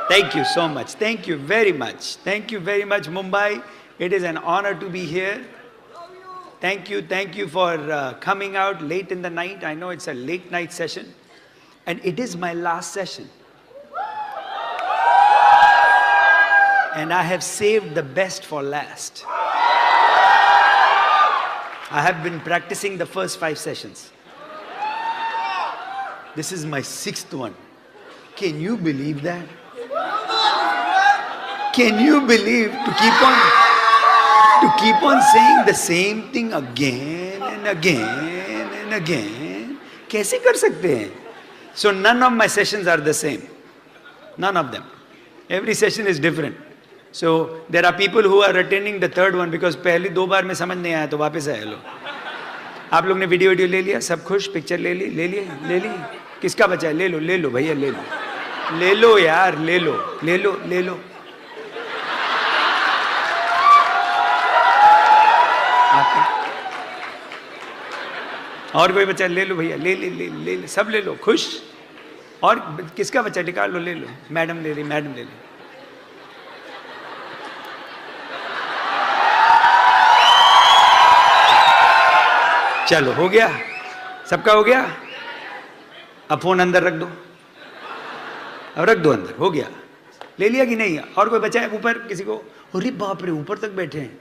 Thank you so much. Thank you very much. Thank you very much, Mumbai. It is an honor to be here. Thank you for coming out late in the night. I know it's a late night session, and it is my last session. And I have saved the best for last. I have been practicing the first 5 sessions. This is my 6th one. Can you believe that? Can you believe to keep on saying the same thing again and again and again? कैसे कर सकते हैं? So none of my sessions are the same. None of them. Every session is different. So there are people who are attending the 3rd one because पहली 2 बार में समझ नहीं आया तो वापस आए लो. आप लोग ने वीडियो ले लिया, सब खुश, पिक्चर ले ली. किसका बचा है? ले लो भैया, ले लो यार, ले लो. और कोई बच्चा? ले लो भैया, ले, सब ले लो, खुश. और किसका बच्चा? निकाल लो, ले लो. मैडम ले ली. चलो, हो गया, सबका हो गया. अब फोन अंदर रख दो. अब रख दो अंदर. हो गया. ले लिया कि नहीं? और कोई बच्चा है ऊपर? किसी को? अरे बाप रे, ऊपर तक बैठे हैं.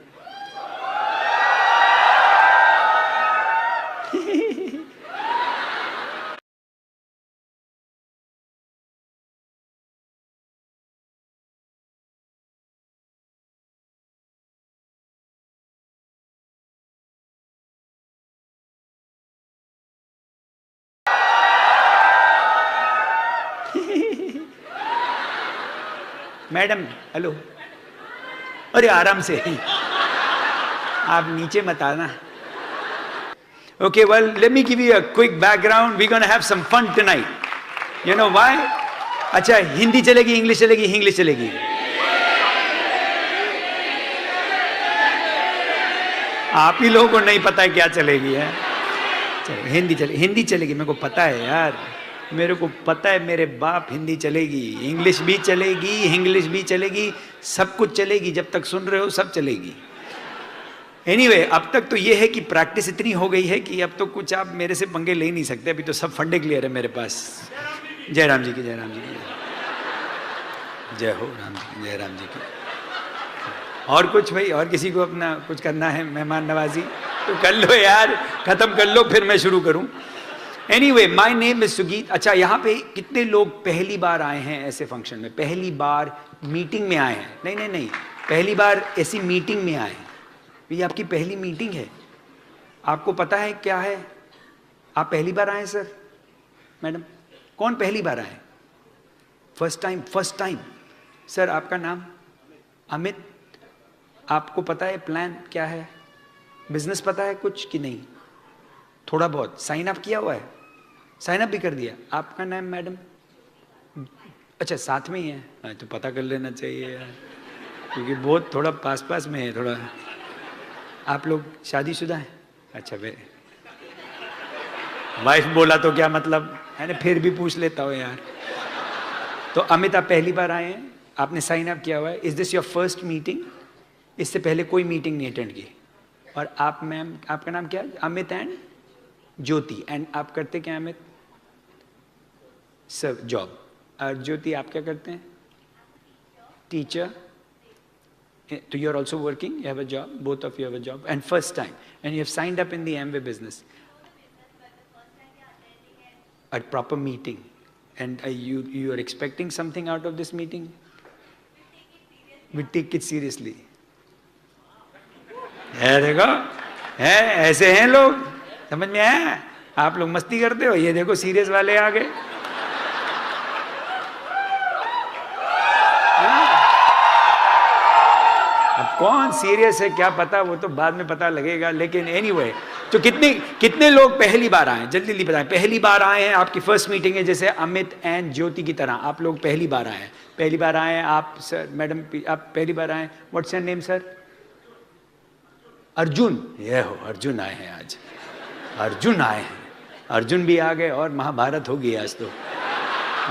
Madam, hello. अरे आराम से, आप नीचे मत आना. Okay, well, let me give you a quick background. We're going to have some fun tonight. You know why? अच्छा, हिंदी चलेगी, इंग्लिश चलेगी. आप ही लोगों को नहीं पता है क्या चलेगी है. चलो, हिंदी चलेगी. मेरे को पता है यार, मेरे को पता है. मेरे बाप, हिंदी चलेगी, इंग्लिश भी चलेगी, सब कुछ चलेगी. जब तक सुन रहे हो सब चलेगी. एनीवे, अब तक तो ये है कि प्रैक्टिस इतनी हो गई है कि अब तो कुछ आप मेरे से पंगे ले ही नहीं सकते. अभी तो सब फंडे क्लियर है मेरे पास. जय राम जी की. जय हो राम जी, जय राम जी की. और कुछ भाई, और किसी को अपना कुछ करना है, मेहमान नवाजी, तो कर लो यार, खत्म कर लो, फिर मैं शुरू करूं. Anyway, my name is Sugeet. अच्छा, यहाँ पे कितने लोग पहली बार आए हैं ऐसे फंक्शन में? पहली बार मीटिंग में आए हैं? नहीं, पहली बार ऐसी मीटिंग में आए हैं. ये आपकी पहली मीटिंग है. आपको पता है क्या है? आप पहली बार आए सर? मैडम, कौन पहली बार आए? First time. सर, आपका नाम? अमित. आपको पता है प्लान क्या है? बिजनेस पता है कुछ कि नहीं? थोड़ा बहुत. साइन अप किया हुआ है? साइन अप भी कर दिया. आपका नाम मैडम? अच्छा, साथ में ही है. तो पता कर लेना चाहिए यार, क्योंकि बहुत थोड़ा पास में है थोड़ा. आप लोग शादीशुदा हैं? अच्छा, वे वाइफ बोला तो क्या मतलब है ना, फिर भी पूछ लेता हूँ यार. तो अमित, आप पहली बार आए हैं, आपने साइन अप किया हुआ है. Is this your first meeting? इससे पहले कोई मीटिंग नहीं अटेंड की? और आप मैम, आपका नाम क्या? Amit and Jyoti. एंड आप करते क्या अमित? Sir, job. और ज्योति, आप क्या करते हैं? Teacher. So you are also working, you have a job, both of you have a job, and first time, and you have signed up in the Amway business. A proper meeting, and you are expecting something out of this meeting? We take it seriously. है, देखो, है, ऐसे हैं लोग. समझ में आया? आप लोग मस्ती करते हो, ये देखो सीरियस वाले आ गए. अब कौन सीरियस है क्या पता, वो तो बाद में पता लगेगा. लेकिन एनीवे, तो कितने लोग पहली बार आए? जल्दी बताएं. पहली बार आए हैं, आपकी फर्स्ट मीटिंग है, जैसे अमित एंड ज्योति की तरह आप लोग पहली बार आए हैं. आप सर, मैडम, आप पहली बार आए. What's your name sir? Arjun. ये हो, अर्जुन आए हैं आज. अर्जुन आए हैं. अर्जुन भी आ गए और महाभारत होगी आज तो.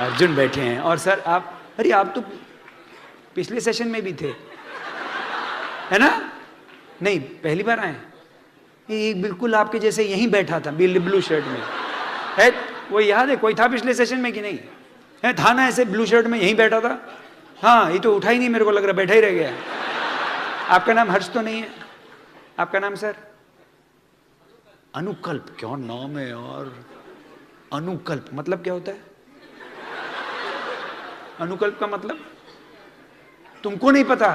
अर्जुन बैठे हैं. और सर, आप अरे आप तो पिछले सेशन में भी थे, है ना? नहीं, पहली बार आए? ये बिल्कुल आपके जैसे यहीं बैठा था, ब्लू शर्ट में है, वो याद है? कोई था पिछले सेशन में कि नहीं है? था ना, ऐसे ब्लू शर्ट में यहीं बैठा था। हाँ, ये तो उठा ही नहीं, मेरे को लग रहा बैठा ही रह गया। आपका नाम हर्ष तो नहीं है? आपका नाम सर? अनुकल्प। क्या नाम है यार, अनुकल्प। मतलब क्या होता है अनुकल्प का मतलब? तुमको नहीं पता?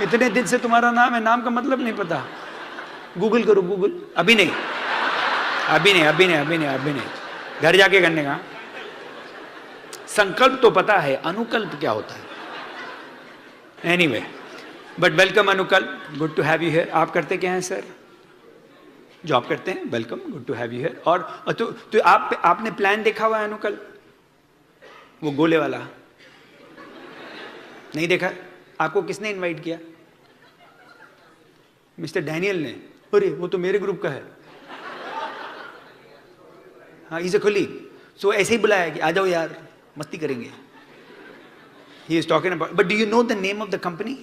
इतने दिन से तुम्हारा नाम है, नाम का मतलब नहीं पता? गूगल करो, गूगल। अभी नहीं, अभी नहीं, अभी नहीं, अभी नहीं, अभी नहीं, घर जाके करने का। संकल्प तो पता है, अनुकल्प क्या होता है? Anyway, but welcome Anukalp, good to have you here. आप करते क्या हैं सर? जॉब करते हैं, welcome, good to have you here. और तो आपने प्लान देखा हुआ है अनुकल्प? वो गोले वाला नहीं देखा? आपको किसने इनवाइट किया? मिस्टर डैनियल ने। अरे वो तो मेरे ग्रुप का है। हाँ, इज अ कलीग। सो ऐसे ही बुलाया कि आ जाओ यार, मस्ती करेंगे। He is talking about, but do you know the name of the company?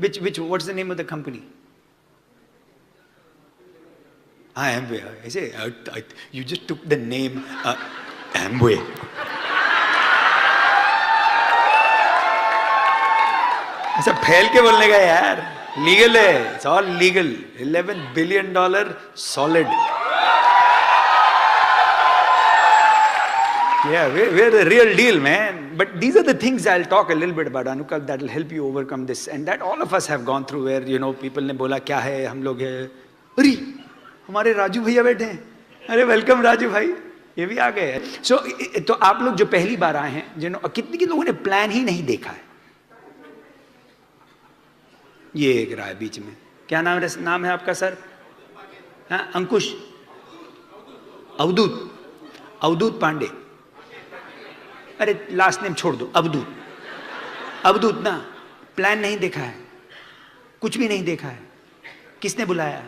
which what's the name of the company? Amway. I say you just took the name Amway. ऐसा फैल के बोलने का यार, लीगल है, it's all legal. $11 billion solid. Yeah, we're the real deal, man. But these are the things I'll talk a little bit about, Anukalp, that will help you overcome this. And that all of us have gone through, where, you know, people ने बोला क्या है, हम लोग है, अरे हमारे राजू भैया बैठे हैं, अरे वेलकम राजू भाई, ये भी आ गए। तो आप लोग जो पहली बार आए हैं, जिन्होंने, कितने लोगों ने प्लान ही नहीं देखा है? ये एक रहा है बीच में। क्या नाम है आपका सर? हाँ, अंकुश, अवधूत पांडे। अरे लास्ट नेम छोड़ दो, अवधूत ना। प्लान नहीं देखा है, कुछ भी नहीं देखा है। किसने बुलाया?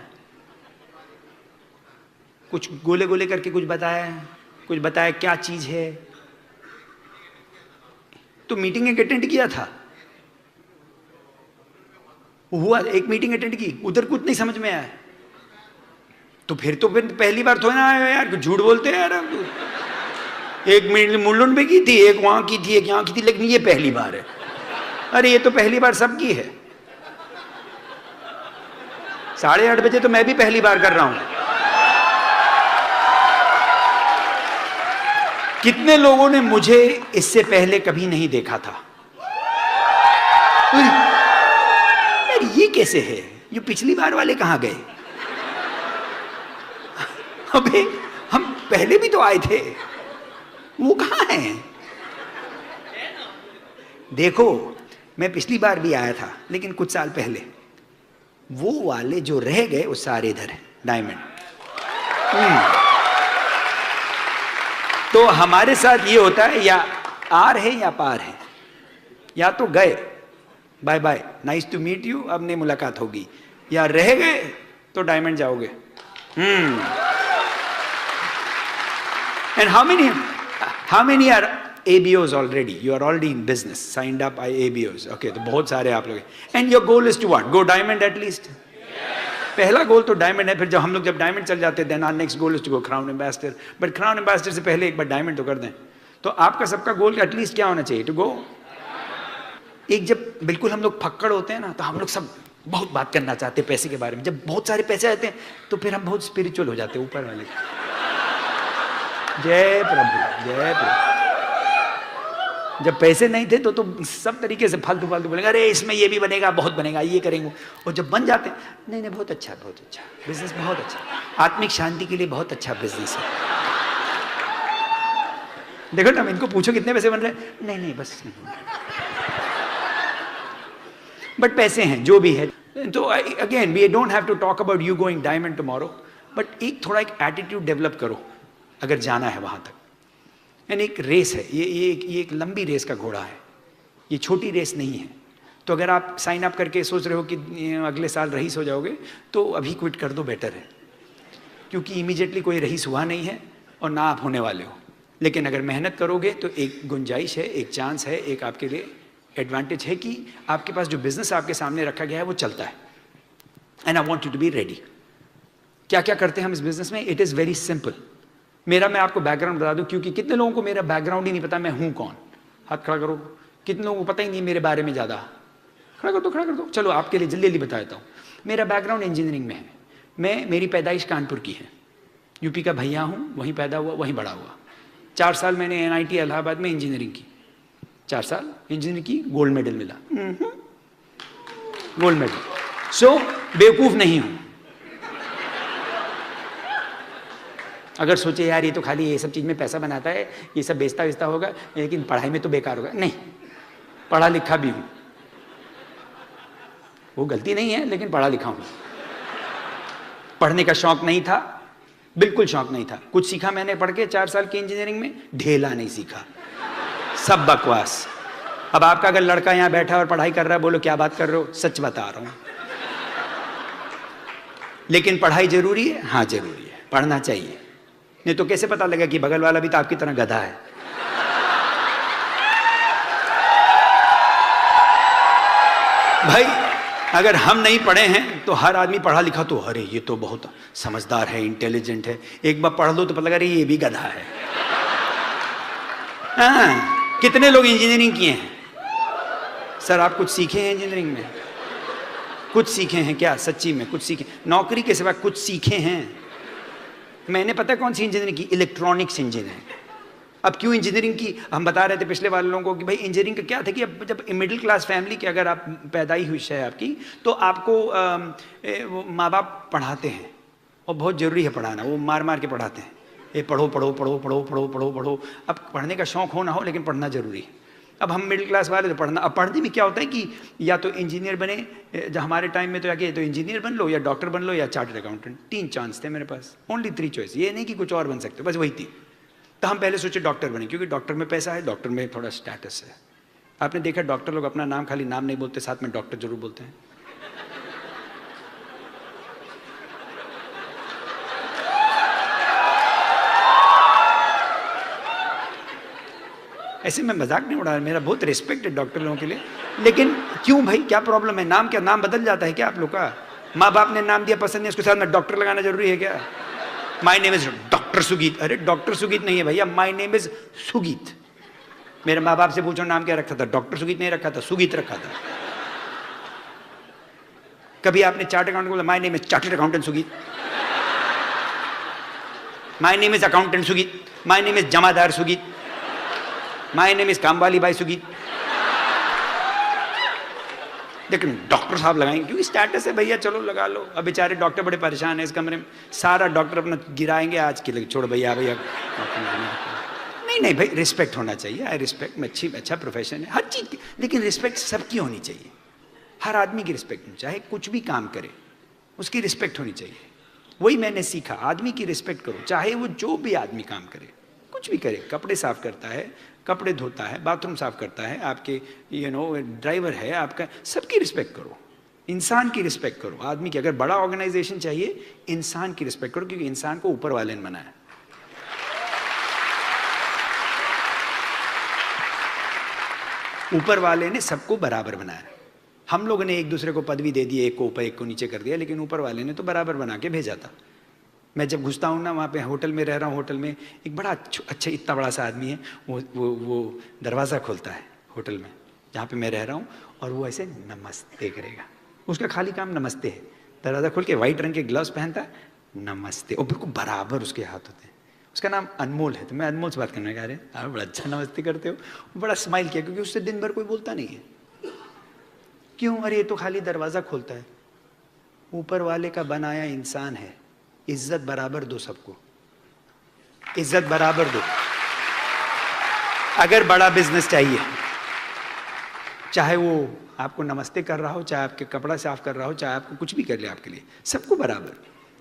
कुछ गोले गोले करके कुछ बताया क्या चीज है? तो मीटिंग अटेंड किया था, हुआ, एक मीटिंग अटेंड की, उधर कुछ नहीं समझ में आया, तो फिर पहली बार थोड़ा ना आया यार, झूठ बोलते हैं यार। एक मुल्लुंड में की थी, एक वहां की थी, एक यहाँ की थी, लेकिन ये पहली बार है। अरे ये तो पहली बार सबकी है। 8:30 बजे तो मैं भी पहली बार कर रहा हूं। कितने लोगों ने मुझे इससे पहले कभी नहीं देखा था? ये कैसे है? ये पिछली बार वाले कहां गए? अबे हम पहले भी तो आए थे, वो कहां हैं? देखो, मैं पिछली बार भी आया था, लेकिन कुछ साल पहले। वो वाले जो रह गए वो सारे इधर हैं, डायमंड। तो हमारे साथ ये होता है, या आर है या पार है, या तो गए bye bye, nice to meet you, अब नहीं मुलाकात होगी, या रह गए तो डायमंड जाओगे। And how many are ABOs already? You are already in business, signed up by ABOs. Okay, तो बहुत सारे आप लोग हैं। And your goal is to what? Go diamond at least? पहला गोल तो डायमंड है, फिर जब डायमंड चल जाते हैं, then our next goal is to go crown ambassador. But crown ambassador से पहले एक बार डायमंड तो कर दें। तो आपका सबका गोल एटलीस्ट क्या होना चाहिए? To go? एक जब बिल्कुल हम लोग फक्कड़ होते हैं ना, तो हम लोग सब बहुत बात करना चाहते हैं पैसे के बारे में। जब बहुत सारे पैसे आते हैं तो फिर हम बहुत स्पिरिचुअल हो जाते हैं, ऊपर वाले। जय प्रभु, जय प्रभु। जब पैसे नहीं थे तो सब तरीके से फालतू बोलेंगे, अरे इसमें ये भी बनेगा, बहुत बनेगा, ये करेंगे। और जब बन जाते हैं, नहीं बहुत अच्छा बिजनेस, बहुत अच्छा, आत्मिक शांति के लिए बहुत अच्छा बिजनेस है। देखो ना, इनको पूछो कितने पैसे बन रहे हैं, नहीं बस नहीं। बट पैसे हैं, जो भी है। तो again we don't have to talk about you going diamond tomorrow, but थोड़ा एक एटीट्यूड डेवलप करो अगर जाना है वहां तक। यानी एक रेस है, ये एक लंबी रेस का घोड़ा है, ये छोटी रेस नहीं है। तो अगर आप साइन अप करके सोच रहे हो कि अगले साल रईस हो जाओगे, तो अभी क्विट कर दो, बेटर है। क्योंकि इमीडिएटली कोई रईस हुआ नहीं है और ना आप होने वाले हो, लेकिन अगर मेहनत करोगे तो एक गुंजाइश है, एक चांस है, एक आपके लिए एडवांटेज है कि आपके पास जो बिजनेस आपके सामने रखा गया है वो चलता है। And I want you to be ready. क्या क्या करते हैं हम इस बिजनेस में? It is very simple. मेरा मैं आपको बैकग्राउंड बता दूं, क्योंकि कितने लोगों को मेरा बैकग्राउंड ही नहीं पता, मैं हूं कौन। हाथ खड़ा करो। कितने लोगों को पता ही नहीं मेरे बारे में ज़्यादा? खड़ा कर दो, खड़ा कर दो। चलो आपके लिए जल्दी जल्दी बता देता हूँ। मेरा बैकग्राउंड इंजीनियरिंग में है। मेरी पैदाइश कानपुर की है, यूपी का भैया हूँ, वहीं पैदा हुआ, वहीं बड़ा हुआ। 4 साल मैंने NIT इलाहाबाद में इंजीनियरिंग की, 4 साल इंजीनियरिंग की, गोल्ड मेडल मिला, गोल्ड मेडल। सो बेवकूफ़ नहीं हूँ। अगर सोचे यार ये तो खाली ये सब चीज़ में पैसा बनाता है, ये सब बेचता वेचता होगा, लेकिन पढ़ाई में तो बेकार होगा, नहीं, पढ़ा लिखा भी हूँ। वो गलती नहीं है, लेकिन पढ़ा लिखा हूँ। पढ़ने का शौक नहीं था, बिल्कुल शौक नहीं था। कुछ सीखा मैंने पढ़ के 4 साल की इंजीनियरिंग में? ढेला नहीं सीखा, सब बकवास। अब आपका अगर लड़का यहाँ बैठा और पढ़ाई कर रहा है, बोलो क्या बात कर रहे हो? सच बता रहा हूँ। लेकिन पढ़ाई जरूरी है? हाँ जरूरी है, पढ़ना चाहिए। नहीं तो कैसे पता लगा कि बगल वाला भी तो आपकी तरह गधा है? भाई अगर हम नहीं पढ़े हैं तो हर आदमी पढ़ा लिखा तो अरे ये तो बहुत समझदार है, इंटेलिजेंट है। एक बार पढ़ लो तो पता लगा रही ये भी गधा है। हाँ, कितने लोग इंजीनियरिंग किए हैं? सर आप कुछ सीखे हैं इंजीनियरिंग में? कुछ सीखे हैं क्या? सच्ची में कुछ सीखे? नौकरी के सिवा कुछ सीखे हैं? मैंने पता कौन सी इंजीनियरिंग की? Electronics engineering. अब क्यों इंजीनियरिंग की? हम बता रहे थे पिछले वाले लोगों को कि भाई इंजीनियरिंग का क्या था कि अब जब मिडिल क्लास फैमिली की अगर आप पैदाई हुई है आपकी, तो आपको माँ बाप पढ़ाते हैं, और बहुत ज़रूरी है पढ़ाना। वो मार मार के पढ़ाते हैं, ये पढ़ो पढ़ो पढ़ो पढ़ो पढ़ो पढ़ो पढ़ो। अब पढ़ने का शौक़ हो ना हो, लेकिन पढ़ना ज़रूरी है। अब हम मिडिल क्लास वाले तो पढ़ना, अब पढ़ने में क्या होता है कि या तो इंजीनियर बने, जो हमारे टाइम में तो या तो इंजीनियर बन लो, या डॉक्टर बन लो, या चार्टर्ड अकाउंटेंट। 3 चांस थे मेरे पास, ओनली 3 चॉइस। ये नहीं कि कुछ और बन सकते, बस वही थी। तो हम पहले सोचे डॉक्टर बने, क्योंकि डॉक्टर में पैसा है, डॉक्टर में थोड़ा स्टेटस है। आपने देखा डॉक्टर लोग अपना नाम खाली नाम नहीं बोलते, साथ में डॉक्टर जरूर बोलते हैं। ऐसे में मजाक नहीं उड़ा, मेरा बहुत रिस्पेक्ट है डॉक्टर लोगों के लिए। लेकिन क्यों भाई, क्या प्रॉब्लम है? नाम क्या, नाम बदल जाता है क्या आप लोग का? माँ बाप ने नाम दिया, पसंद नहीं, उसके साथ में डॉक्टर लगाना जरूरी है क्या? My name is doctor Sugeet. अरे डॉक्टर सुगीत नहीं है भैया, माई नेम इज सुगीत। मेरे माँ बाप से पूछो नाम क्या रखा था? डॉक्टर सुगीत नहीं रखा था, सुगीत रखा था। कभी आपने चार्टर्ड अकाउंटेंट बोला my name is chartered accountant Sugeet? My name is accountant Sugeet, my name is जमादार सुगीत, माई नेम इज कामवाली बाई सुगीत। लेकिन डॉक्टर साहब लगाएंगे क्योंकि स्टेटस है भैया, चलो लगा लो। अब बेचारे डॉक्टर बड़े परेशान है इस कमरे में, सारा डॉक्टर अपना गिराएंगे आज के लिए, छोड़ भैया भैया। नहीं नहीं भाई, रिस्पेक्ट होना चाहिए। आई रिस्पेक्ट, में अच्छा प्रोफेशन है हर चीज़ की, लेकिन रिस्पेक्ट सबकी होनी चाहिए। हर आदमी की रिस्पेक्ट होनी, चाहे कुछ भी काम करे उसकी रिस्पेक्ट होनी चाहिए। वही मैंने सीखा, आदमी की रिस्पेक्ट करो, चाहे वो जो भी आदमी काम करे, कुछ भी करे। कपड़े साफ करता है, कपड़े धोता है, बाथरूम साफ करता है, आपके ड्राइवर है आपका, सबकी रिस्पेक्ट करो। इंसान की रिस्पेक्ट करो, आदमी की। अगर बड़ा ऑर्गेनाइजेशन चाहिए, इंसान की रिस्पेक्ट करो, क्योंकि इंसान को ऊपर वाले ने बनाया। ऊपर वाले ने सबको बराबर बनाया। हम लोगों ने एक दूसरे को पदवी दे दी, एक को ऊपर एक को नीचे कर दिया, लेकिन ऊपर वाले ने तो बराबर बना के भेजा था। मैं जब घुसता हूँ ना, वहाँ पे होटल में रह रहा हूँ, होटल में एक बड़ा अच्छा इतना बड़ा सा आदमी है, वो दरवाज़ा खोलता है होटल में जहाँ पे मैं रह रहा हूँ, और वो ऐसे नमस्ते करेगा। उसका खाली काम नमस्ते है। दरवाज़ा खोल के वाइट रंग के ग्लव्स पहनता है, नमस्ते, और बिल्कुल बराबर उसके हाथ होते हैं। उसका नाम अनमोल है। तो मैं अनमोल से बात करने लगा, रहे आप बड़ा अच्छा नमस्ते करते हो। बड़ा स्माइल किया, क्योंकि उससे दिन भर कोई बोलता नहीं है। क्यों? अरे ये तो खाली दरवाज़ा खोलता है। ऊपर वाले का बनाया इंसान है, इज्जत बराबर दो सबको, इज्जत बराबर दो। अगर बड़ा बिजनेस चाहिए, चाहे वो आपको नमस्ते कर रहा हो, चाहे आपके कपड़ा साफ कर रहा हो, चाहे आपको कुछ भी कर ले, आपके लिए सबको बराबर।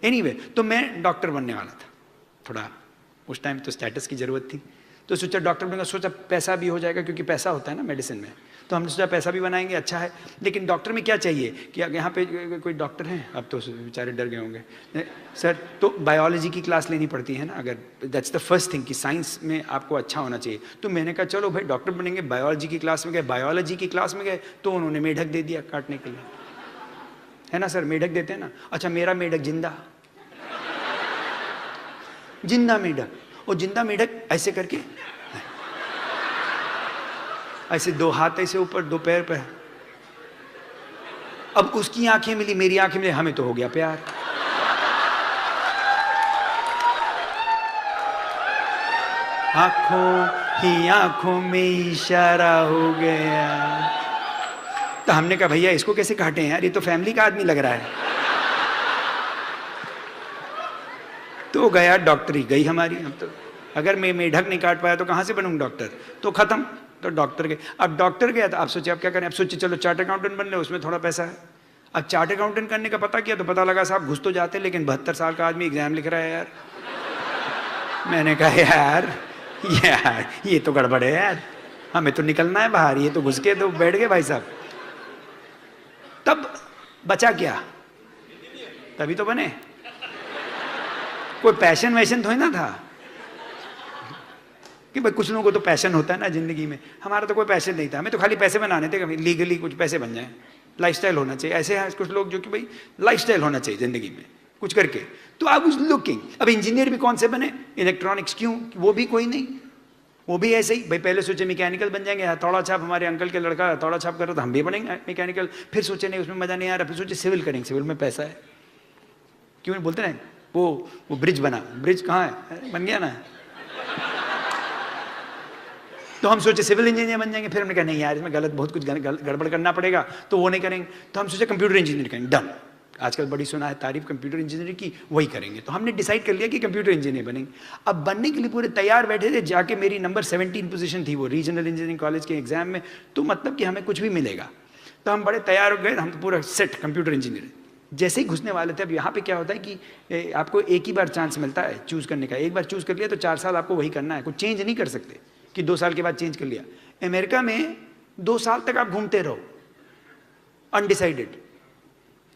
एनीवे, तो मैं डॉक्टर बनने वाला था। थोड़ा उस टाइम तो स्टेटस की ज़रूरत थी, तो सोचा डॉक्टर बनेगा, सोचा पैसा भी हो जाएगा क्योंकि पैसा होता है ना मेडिसिन में, तो हमने सोचा पैसा भी बनाएंगे, अच्छा है। लेकिन डॉक्टर में क्या चाहिए कि यहाँ पे कोई डॉक्टर हैं, अब तो बेचारे डर गए होंगे सर, तो बायोलॉजी की क्लास लेनी पड़ती है ना, अगर दैट्स द फर्स्ट थिंग कि साइंस में आपको अच्छा होना चाहिए। तो मैंने कहा चलो भाई डॉक्टर बनेंगे, बायोलॉजी की क्लास में गए, बायोलॉजी की क्लास में गए तो उन्होंने मेढक दे दिया काटने के लिए, है ना सर, मेढक देते हैं ना। अच्छा मेरा मेढक जिंदा मेढक, और जिंदा मेढक ऐसे करके, ऐसे 2 हाथ ऐसे ऊपर, 2 पैर पे, अब उसकी आंखें मिली, मेरी आंखें मिली, हमें तो हो गया प्यार। आंखों ही आंखों में इशारा हो गया। तो हमने कहा भैया इसको कैसे काटे हैं यार, ये तो फैमिली का आदमी लग रहा है। तो गया डॉक्टरी गई हमारी। अब तो अगर मैं मेढक नहीं काट पाया तो कहाँ से बनूंगा डॉक्टर, तो खत्म। तो डॉक्टर गए, अब डॉक्टर गया तो आप सोचे अब क्या करें, अब सोचे चलो चार्ट अकाउंटेंट बन ले, उसमें थोड़ा पैसा है। अब चार्ट अकाउंटेंट करने का पता किया तो पता लगा साहब घुस तो जाते, लेकिन 72 साल का आदमी एग्जाम लिख रहा है यार। मैंने कहा यार ये तो गड़बड़ है यार, हमें तो निकलना है बाहर, ये तो घुस के तो बैठ गए भाई साहब। तब बचा क्या, तभी तो बने, कोई पैशन वैशन थोड़ी ना था कि भाई कुछ लोगों को तो पैशन होता है ना जिंदगी में, हमारा तो कोई पैशन नहीं था, हमें तो खाली पैसे बनाने थे, कभी लीगली कुछ पैसे बन जाएं, लाइफस्टाइल होना चाहिए। ऐसे हैं कुछ लोग जो कि भाई लाइफस्टाइल होना चाहिए जिंदगी में कुछ करके। तो आई वाज लुकिंग, अब इंजीनियर भी कौन से बने, इलेक्ट्रॉनिक्स क्यों, वो भी कोई नहीं, वो भी ऐसे ही भाई, पहले सोचे मैकेनिकल बन जाएंगे, हथौड़ा छाप हमारे अंकल के लड़का हथौड़ा छाप कर रहा था, हम भी बनेंगे मैकेनिकल। फिर सोचे नहीं उसमें मजा नहीं आ रहा, फिर सोचे सिविल करेंगे, सिविल में पैसा है, क्यों बोलते ना वो ब्रिज बना, ब्रिज कहाँ है, बन गया ना। तो हम सोचे सिविल इंजीनियर बन जाएंगे, फिर हमने कहा नहीं यार इसमें गलत, बहुत कुछ गड़बड़ करना पड़ेगा, तो वो नहीं करेंगे। तो हम सोचे कंप्यूटर इंजीनियर करेंगे, डन, आजकल बड़ी सुना है तारीफ कंप्यूटर इंजीनियरिंग की, वही करेंगे। तो हमने डिसाइड कर लिया कि कंप्यूटर इंजीनियर बनेंगे। अब बनने के लिए पूरे तैयार बैठे थे, जाके मेरी नंबर 17 पोजीशन थी वो रीजनल इंजीनियरिंग कॉलेज के एग्जाम में, तो मतलब कि हमें कुछ भी मिलेगा। तो हम बड़े तैयार हो गए, हम तो पूरा सेट कंप्यूटर इंजीनियर। जैसे ही घुसने वाले थे, अब यहाँ पे क्या होता है कि आपको एक ही बार चांस मिलता है चूज करने का, एक बार चूज कर लिया तो 4 साल आपको वही करना है, कुछ चेंज नहीं कर सकते कि 2 साल के बाद चेंज कर लिया। अमेरिका में 2 साल तक आप घूमते रहो अनडिसाइडेड,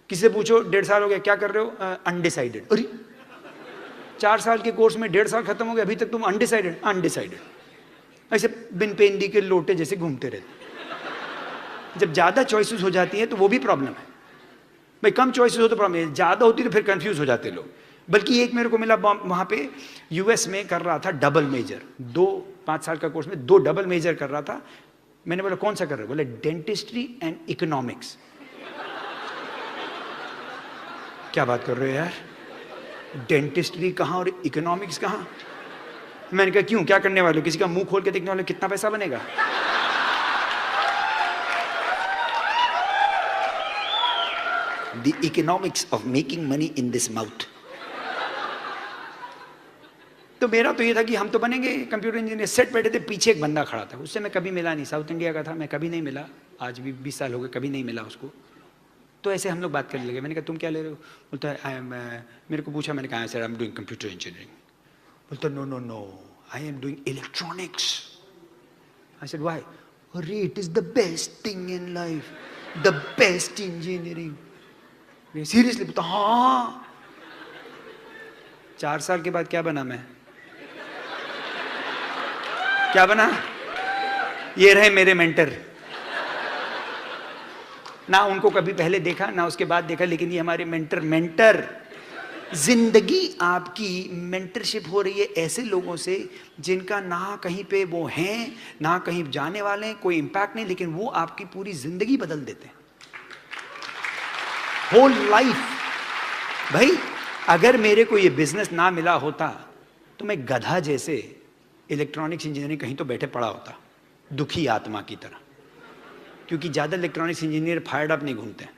किसी से पूछो 1.5 साल हो गया क्या कर रहे हो, अनडिसाइडेड। अरे 4 साल के कोर्स में 1.5 साल खत्म हो गया, अभी तक तुम अनडिसाइडेड, ऐसे बिन पेंडी के लोटे जैसे घूमते रहते। जब ज्यादा चॉइसेस हो जाती है तो वो भी प्रॉब्लम है भाई, कम चॉइसेस हो तो प्रॉब्लम है, ज्यादा होती तो फिर कंफ्यूज हो जाते लोग। बल्कि एक मेरे को मिला वहां पे यूएस में कर रहा था डबल मेजर, 5 साल का कोर्स में 2 डबल मेजर कर रहा था। मैंने बोला कौन सा कर रहे हो, बोले डेंटिस्ट्री एंड इकोनॉमिक्स। क्या बात कर रहे हो यार, डेंटिस्ट्री कहाँ और इकोनॉमिक्स कहाँ। मैंने कहा क्यों, क्या करने वाले हो, किसी का मुंह खोल के देखने वाले, कितना पैसा बनेगा। The economics of making money in this mouth। तो मेरा तो ये था कि हम तो बनेंगे कंप्यूटर इंजीनियर। सेट बैठे थे, पीछे एक बंदा खड़ा था, उससे मैं कभी मिला नहीं, साउथ इंडिया का था, मैं कभी नहीं मिला, आज भी 20 साल हो गए कभी नहीं मिला उसको। तो ऐसे हम लोग बात करने लगे, मैंने कहा तुम क्या ले रहे हो, बोलता है मेरे को पूछा, मैंने कहा sir I am doing computer engineering. बोलता no I am doing electronics. I said why, अरे it is the best thing in life, the best engineering. Seriously बोलता हाँ। 4 साल के बाद क्या बना मैं, क्या बना, ये रहे मेरे मेंटर। ना उनको कभी पहले देखा ना उसके बाद देखा, लेकिन ये हमारे मेंटर। जिंदगी आपकी मेंटरशिप हो रही है ऐसे लोगों से जिनका ना कहीं पे वो हैं ना कहीं जाने वाले हैं, कोई इंपैक्ट नहीं, लेकिन वो आपकी पूरी जिंदगी बदल देते हैं, होल लाइफ। भाई अगर मेरे को ये बिजनेस ना मिला होता तो मैं गधा जैसे इलेक्ट्रॉनिक्स इंजीनियरिंग कहीं तो बैठे पड़ा होता, दुखी आत्मा की तरह, क्योंकि ज्यादा इलेक्ट्रॉनिक्स इंजीनियर फायर्ड अप नहीं घूमते हैं।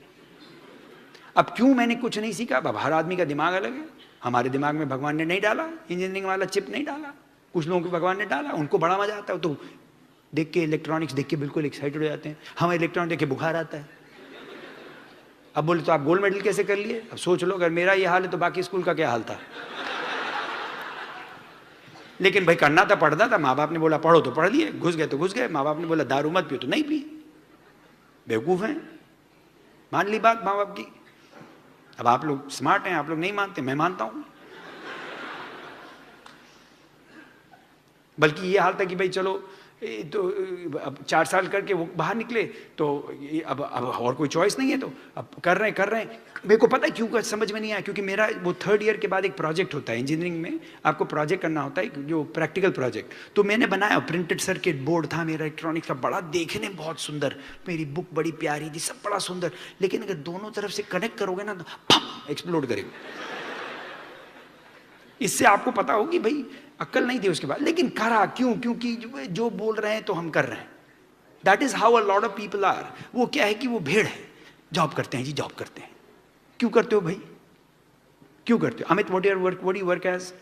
अब क्यों मैंने कुछ नहीं सीखा, अब हर आदमी का दिमाग अलग है, हमारे दिमाग में भगवान ने नहीं डाला इंजीनियरिंग वाला चिप, नहीं डाला, कुछ लोगों को भगवान ने डाला, उनको बड़ा मजा आता है, तो देख के इलेक्ट्रॉनिक्स देख के बिल्कुल एक्साइटेड हो जाते हैं, हमें इलेक्ट्रॉनिक देख के बुखार आता है। अब बोले तो आप गोल्ड मेडल कैसे कर लिए, अब सोच लो अगर मेरा ये हाल है तो बाकी स्कूल का क्या हाल था। लेकिन भाई करना था, पढ़ना था, माँ बाप ने बोला पढ़ो तो पढ़ लिए, घुस गए तो घुस गए, माँ बाप ने बोला दारू मत पियो तो नहीं पी, बेवकूफ़ हैं, मान ली बात माँ बाप की। अब आप लोग स्मार्ट हैं, आप लोग नहीं मानते, मैं मानता हूं। बल्कि ये हाल था कि भाई चलो तो अब 4 साल करके वो बाहर निकले तो अब और कोई चॉइस नहीं है, तो अब कर रहे हैं। मेरे को पता है क्यों समझ में नहीं आया, क्योंकि मेरा वो 3rd ईयर के बाद एक प्रोजेक्ट होता है इंजीनियरिंग में, आपको प्रोजेक्ट करना होता है जो प्रैक्टिकल प्रोजेक्ट। तो मैंने बनाया, प्रिंटेड सर्किट बोर्ड था मेरा इलेक्ट्रॉनिक्स का, बड़ा देखने बहुत सुंदर, मेरी बुक बड़ी प्यारी थी, सब बड़ा सुंदर, लेकिन अगर दोनों तरफ से कनेक्ट करोगे ना तो एक्सप्लोड करेगा। इससे आपको पता हो कि भाई अक्ल नहीं थी उसके बाद, लेकिन करा क्यों? क्योंकि जो बोल रहे हैं तो हम कर रहे हैं। That is how a lot of people are. वो क्या है कि वो भेड़ है, जॉब करते हैं जी, जॉब करते हैं। क्यों करते हो भाई, क्यों करते हो? Amit, what do you work as?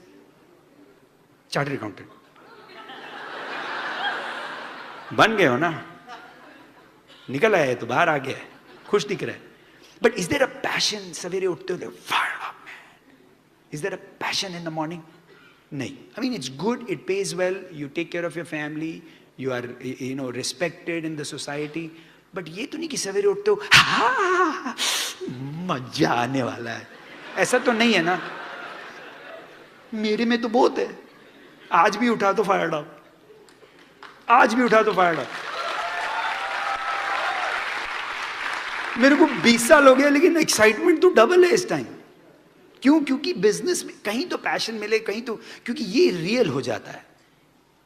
Chartered accountant. बन गए हो ना, निकल आए तो बाहर आ गया है, खुश दिख रहा है। But is there a passion? सवेरे उठते हो fire up man, is there a passion in the morning? नहीं। I mean, it's good, it pays well, you take care of your family, you are, you know, respected in the society, but ये तो नहीं कि सवेरे उठते हो हाँ मजा आने वाला है, ऐसा तो नहीं है ना। मेरे में तो बहुत है, आज भी उठा तो फायर अप, आज भी उठा तो फायर अप। मेरे को 20 साल हो गया, लेकिन एक्साइटमेंट तो डबल है इस टाइम। क्यों? क्योंकि बिजनेस में कहीं तो पैशन मिले, कहीं तो, क्योंकि ये रियल हो जाता है,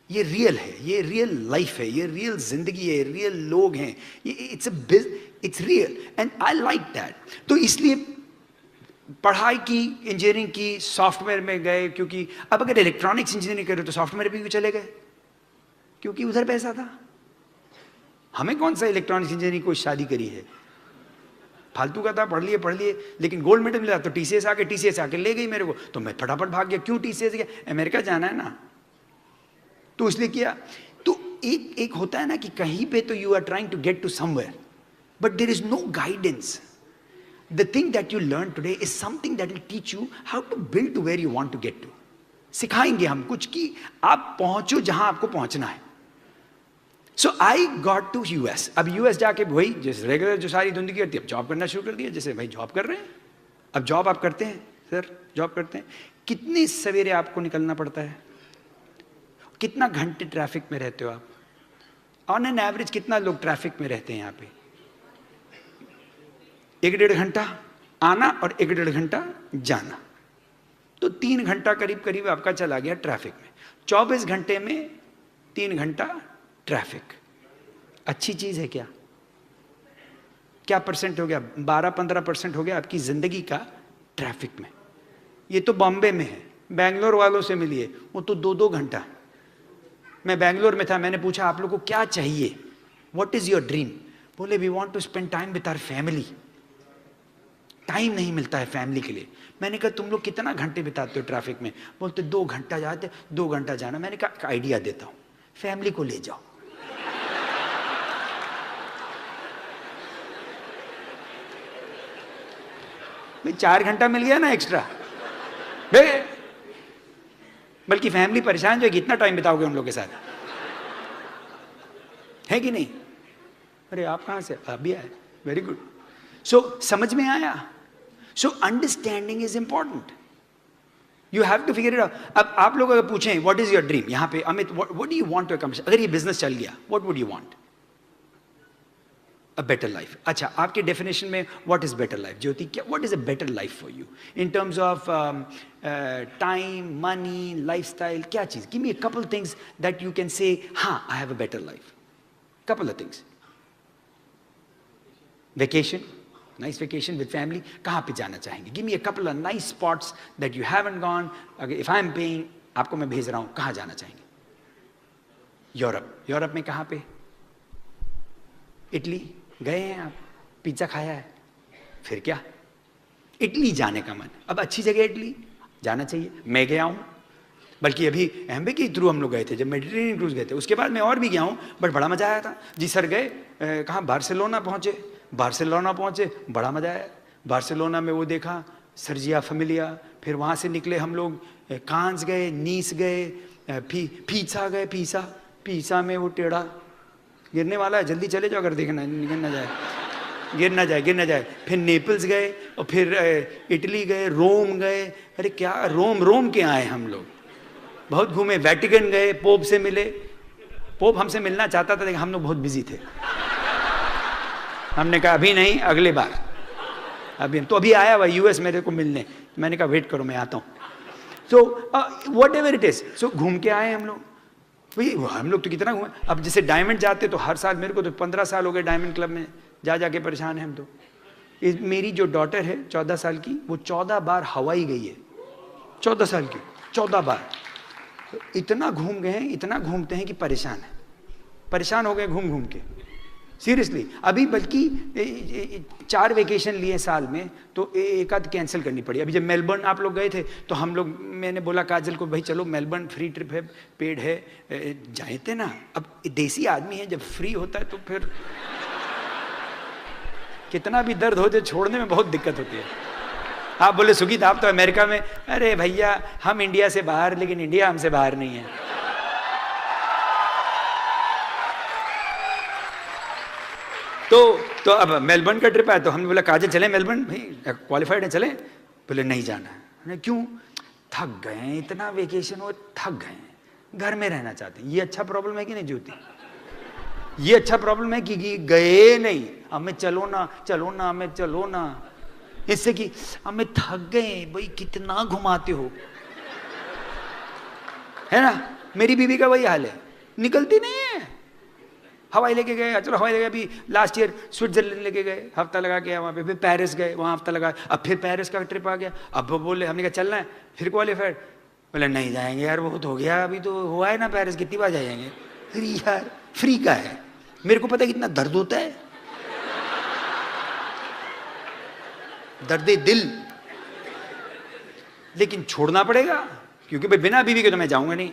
ये रियल है, ये रियल लाइफ है, ये रियल जिंदगी है, रियल लोग हैं, ये it's real and I like that. तो इसलिए पढ़ाई की, इंजीनियरिंग की, सॉफ्टवेयर में गए, क्योंकि अब अगर इलेक्ट्रॉनिक्स इंजीनियरिंग करे तो सॉफ्टवेयर भी चले गए, क्योंकि उधर पैसा था। हमें कौन सा इलेक्ट्रॉनिक्स इंजीनियरिंग कोई शादी करी है, फालतू का था, पढ़ लिए, लेकिन गोल्ड मेडल मिला तो टीसीएस आके ले गई मेरे को, तो मैं फटाफट भाग गया। क्यों टीसीएस गया? अमेरिका जाना है ना, तो इसलिए किया। तो एक होता है ना कि कहीं पे तो you are trying to get to somewhere, but there is no guidance. The thing that you learn today is something that will teach you how to build to where you want to get to. सिखाएंगे हम कुछ कि आप पहुंचो जहां आपको पहुंचना है। सो आई गॉट टू यूएस। अब यूएस जाके वही जैसे रेगुलर जो सारी जिंदगी करती है, अब जॉब करना शुरू कर दिया, जैसे भाई जॉब कर रहे हैं। अब जॉब आप करते हैं सर, जॉब करते हैं, कितनी सवेरे आपको निकलना पड़ता है, कितना घंटे ट्रैफिक में रहते हो आप? ऑन एन एवरेज कितना लोग ट्रैफिक में रहते हैं यहाँ पे? 1-1.5 घंटा आना और 1-1.5 घंटा जाना, तो 3 घंटा करीब आपका चला गया ट्रैफिक में। 24 घंटे में 3 घंटा ट्रैफिक। अच्छी चीज है क्या? क्या परसेंट हो गया? 12-15% हो गया आपकी जिंदगी का ट्रैफिक में। ये तो बॉम्बे में है, बैंगलोर वालों से मिलिए, वो तो 2-2 घंटा। मैं बैंगलोर में था, मैंने पूछा आप लोग को क्या चाहिए, व्हाट इज योर ड्रीम? बोले we want to spend time with our family. Time नहीं मिलता है फैमिली के लिए। मैंने कहा तुम लोग कितना घंटे बिताते हो ट्रैफिक में? बोलते 2 घंटा जाते, 2 घंटा जाना। मैंने कहा एक आइडिया देता हूं, फैमिली को ले जाओ। भाई 4 घंटा मिल गया ना एक्स्ट्रा। बल्कि फैमिली परेशान जो है, कितना टाइम बिताओगे उन लोगों के साथ, है कि नहीं? अरे आप कहां से? अभी आए, वेरी गुड। सो समझ में आया? So understanding is important, you have to figure it out. अब आप लोग अगर पूछें व्हाट इज योर ड्रीम, यहां पे Amit what do you want to accomplish, अगर ये बिजनेस चल गया, what would you want? A better life. अच्छा, आपके डेफिनेशन में what is better life? ज्योति, क्या what is a better life for you in terms of time, money, lifestyle? क्या चीज? Give me a couple things that you can say, हाँ, I have a better life. Couple of things. Vacation, nice vacation with family. कहाँ पे जाना चाहेंगे? Give me a couple of nice spots that you haven't gone. If I'm paying, आपको मैं भेज रहा हूँ, कहाँ जाना चाहेंगे? यूरोप में कहाँ पे? इटली गए हैं आप? पिज्जा खाया है? फिर क्या? इटली जाने का मन। अब अच्छी जगह इटली जाना चाहिए। मैं गया हूं, बल्कि अभी एम्बे के थ्रू हम लोग गए थे, जब मेडिटेरेनियन क्रूज गए थे, उसके बाद मैं और भी गया हूं, बट बड़ा मजा आया था जी। सर गए कहाँ? बार्सिलोना पहुंचे, बड़ा मजा आया। बार्सिलोना में वो देखा सर्जिया फैमिलिया, फिर वहां से निकले हम लोग कांस गए, नीस गए, पीछा गए, पीछा में वो टेढ़ा गिरने वाला है, जल्दी चले जाओ अगर देखना गिर ना जाए, गिर ना जाए। फिर नेपल्स गए और फिर इटली गए, रोम गए। अरे क्या रोम के आए हम लोग, बहुत घूमे। वेटिकन गए, पोप से मिले। पोप हमसे मिलना चाहता था लेकिन हम लोग बहुत बिजी थे। हमने कहा अभी नहीं, अगले बार। अभी आया हुआ यूएस मेरे को मिलने, मैंने कहा वेट करो मैं आता हूँ। So whatever it is, so घूम के आए हम लोग। भाई हम लोग तो कितना घूमे। अब जैसे डायमंड जाते तो हर साल, मेरे को तो 15 साल हो गए डायमंड क्लब में जा के परेशान है हम तो। मेरी जो डॉटर है 14 साल की, वो 14 बार हवाई गई है। 14 साल की 14 बार। इतना घूम गए हैं, इतना घूमते हैं कि परेशान हो गए घूम के, सीरियसली। अभी बल्कि 4 वेकेशन लिए साल में, तो एक आध कैंसिल करनी पड़ी। अभी जब मेलबर्न आप लोग गए थे तो हम लोग, मैंने बोला काजल को भाई चलो मेलबर्न फ्री ट्रिप है, पेड है, जाए थे ना। अब देसी आदमी है, जब फ्री होता है तो फिर कितना भी दर्द हो जाए छोड़ने में बहुत दिक्कत होती है। आप बोले सुगीत आप तो अमेरिका में, अरे भैया हम इंडिया से बाहर, लेकिन इंडिया हमसे बाहर नहीं है। तो अब मेलबर्न का ट्रिप आया तो हमने बोला काजल चले मेलबर्न, भाई क्वालिफाइड है चले। बोले नहीं जाना है। क्यों? थक गए हैं, इतना वेकेशन हो, थक गए हैं, घर में रहना चाहते हैं। ये अच्छा प्रॉब्लम है कि नहीं ज्योति? ये अच्छा प्रॉब्लम है कि गए नहीं, हमें चलो ना, इससे कि हमें थक गए। भाई कितना घुमाते हो, है ना? मेरी बीवी का वही हाल है, निकलती नहीं है। हवाई लेके गए, चलो हवाई लेके, अभी लास्ट ईयर स्विट्जरलैंड लेके गए, हफ्ता लगा के वहाँ पे। फिर पेरिस गए, वहाँ हफ्ता लगा। अब फिर पेरिस का ट्रिप आ गया। अब वो बोले, हमने कहा चलना है, फिर क्वालिफाइड। बोले नहीं जाएंगे यार, बहुत हो गया, अभी तो हुआ है ना पेरिस, कितनी बार जाएंगे। फिर यार फ्री का है, मेरे को पता है कितना दर्द होता है, दर्दे दिल, लेकिन छोड़ना पड़ेगा क्योंकि भाई बिना बीवी के तो मैं जाऊंगा नहीं।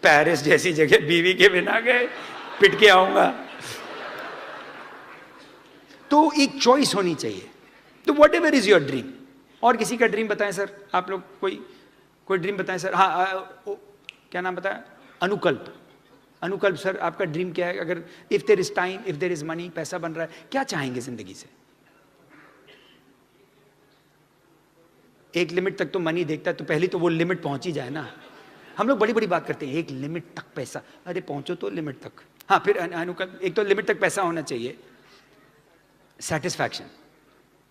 पेरिस जैसी जगह बीवी के बिना गए पिट के आऊंगा। तो एक चॉइस होनी चाहिए। तो what ever is your dream. और किसी का ड्रीम बताएं सर, आप लोग कोई ड्रीम बताएं सर। हाँ, क्या नाम बताया? अनुकल्प सर, आपका ड्रीम क्या है? अगर if there is time, if there is money, पैसा बन रहा है, क्या चाहेंगे जिंदगी से? एक लिमिट तक तो मनी देखता है, तो पहले तो वो लिमिट पहुंच ही जाए ना। हम लोग बड़ी बड़ी बात करते हैं, एक लिमिट तक पैसा, अरे पहुंचो तो लिमिट तक। हाँ, फिर अनुकल्प, एक तो लिमिट तक पैसा होना चाहिए, satisfaction.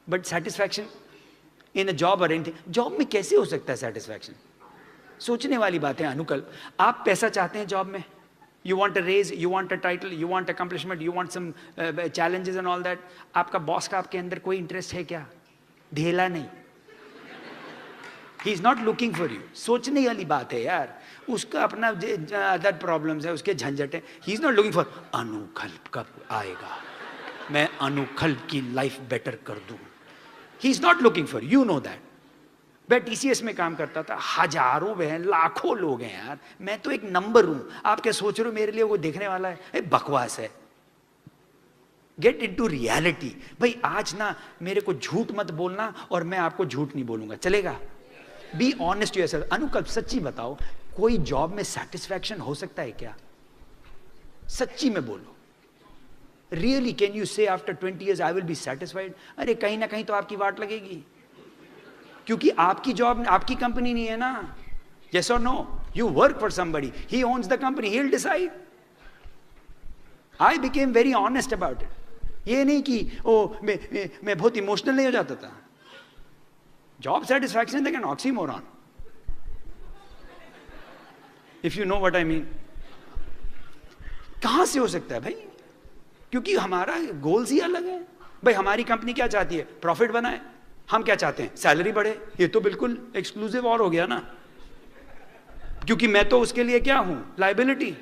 But satisfaction in a job और एनीथिंग, जॉब में कैसे हो सकता है सेटिस्फैक्शन? सोचने वाली बात है अनुकल्प। आप पैसा चाहते हैं जॉब में, you want a raise, you want a title, you want accomplishment, you want some challenges and all that. आपका बॉस का आपके अंदर कोई इंटरेस्ट है क्या? ढेला नहीं। He is not looking for you. सोचने वाली बात है यार, उसका अपना अदर प्रॉब्लम्स है, उसके झंझट है। He is not looking for अनुकल्प कब आएगा, मैं अनुकल्प की लाइफ बेटर कर दूं। He is not looking for, you know that. मैं टीसीएस में काम करता था, हजारों हैं, लाखों लोग हैं यार, मैं तो एक नंबर हूं। आप क्या सोच रहे हो मेरे लिए वो देखने वाला है? बकवास है। Get into reality. भाई आज ना मेरे को झूठ मत बोलना और मैं आपको झूठ नहीं बोलूंगा, चलेगा? Be honest yourself. अनुकल्प सच्ची बताओ, कोई जॉब में सेटिस्फैक्शन हो सकता है क्या? सच्ची में बोलो, रियली कैन यू से after 20 years I will be satisfied? अरे कहीं ना कहीं तो आपकी वाट लगेगी, क्योंकि आपकी जॉब, आपकी कंपनी नहीं है ना। yes or no? You work for somebody, he owns the company, he'll decide. I became very honest about it. ये नहीं कि मैं बहुत इमोशनल नहीं हो जाता था। Job satisfaction like an oxymoron, if you know what I mean. कहां से हो सकता है भाई? क्योंकि हमारा गोल्स ही अलग है। भाई हमारी कंपनी क्या चाहती है? प्रॉफिट बनाए। हम क्या चाहते हैं? सैलरी बढ़े। ये तो बिल्कुल एक्सक्लूसिव और हो गया ना, क्योंकि मैं तो उसके लिए क्या हूं? Liability.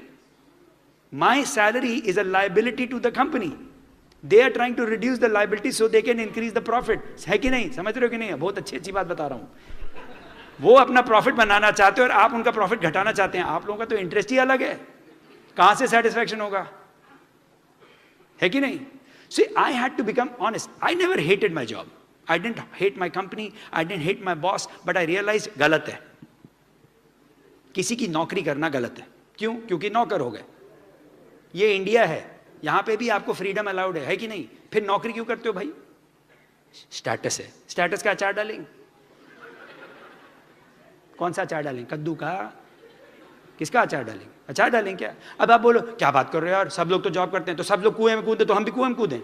My salary is a liability to the company. They are trying to reduce the liability so they can increase the profit. है कि नहीं? समझ रहे हो कि नहीं? बहुत अच्छी बात बता रहा हूं। वो अपना प्रॉफिट बनाना चाहते हैं और आप उनका प्रॉफिट घटाना चाहते हैं। आप लोगों का तो इंटरेस्ट ही अलग है, कहां से सेटिस्फैक्शन होगा? है कि नहीं? See, I had to become honest. I never hated my job. I didn't hate my company. I didn't hate my boss. But I realized गलत है। किसी की नौकरी करना गलत है। क्यों? क्योंकि नौकर हो गए। ये इंडिया है, यहां पे भी आपको फ्रीडम अलाउड है कि नहीं? फिर नौकरी क्यों करते हो भाई? स्टेटस है, स्टेटस का अचार डालेंगे। कौन सा अचार डालेंगे? कद्दू का? किसका अचार डालेंगे? अचार डालेंगे क्या? अब आप बोलो क्या बात कर रहे हो यार, सब लोग तो जॉब करते हैं, तो सब लोग कुएं में कूदे, तो हम भी कुएं में कूदें?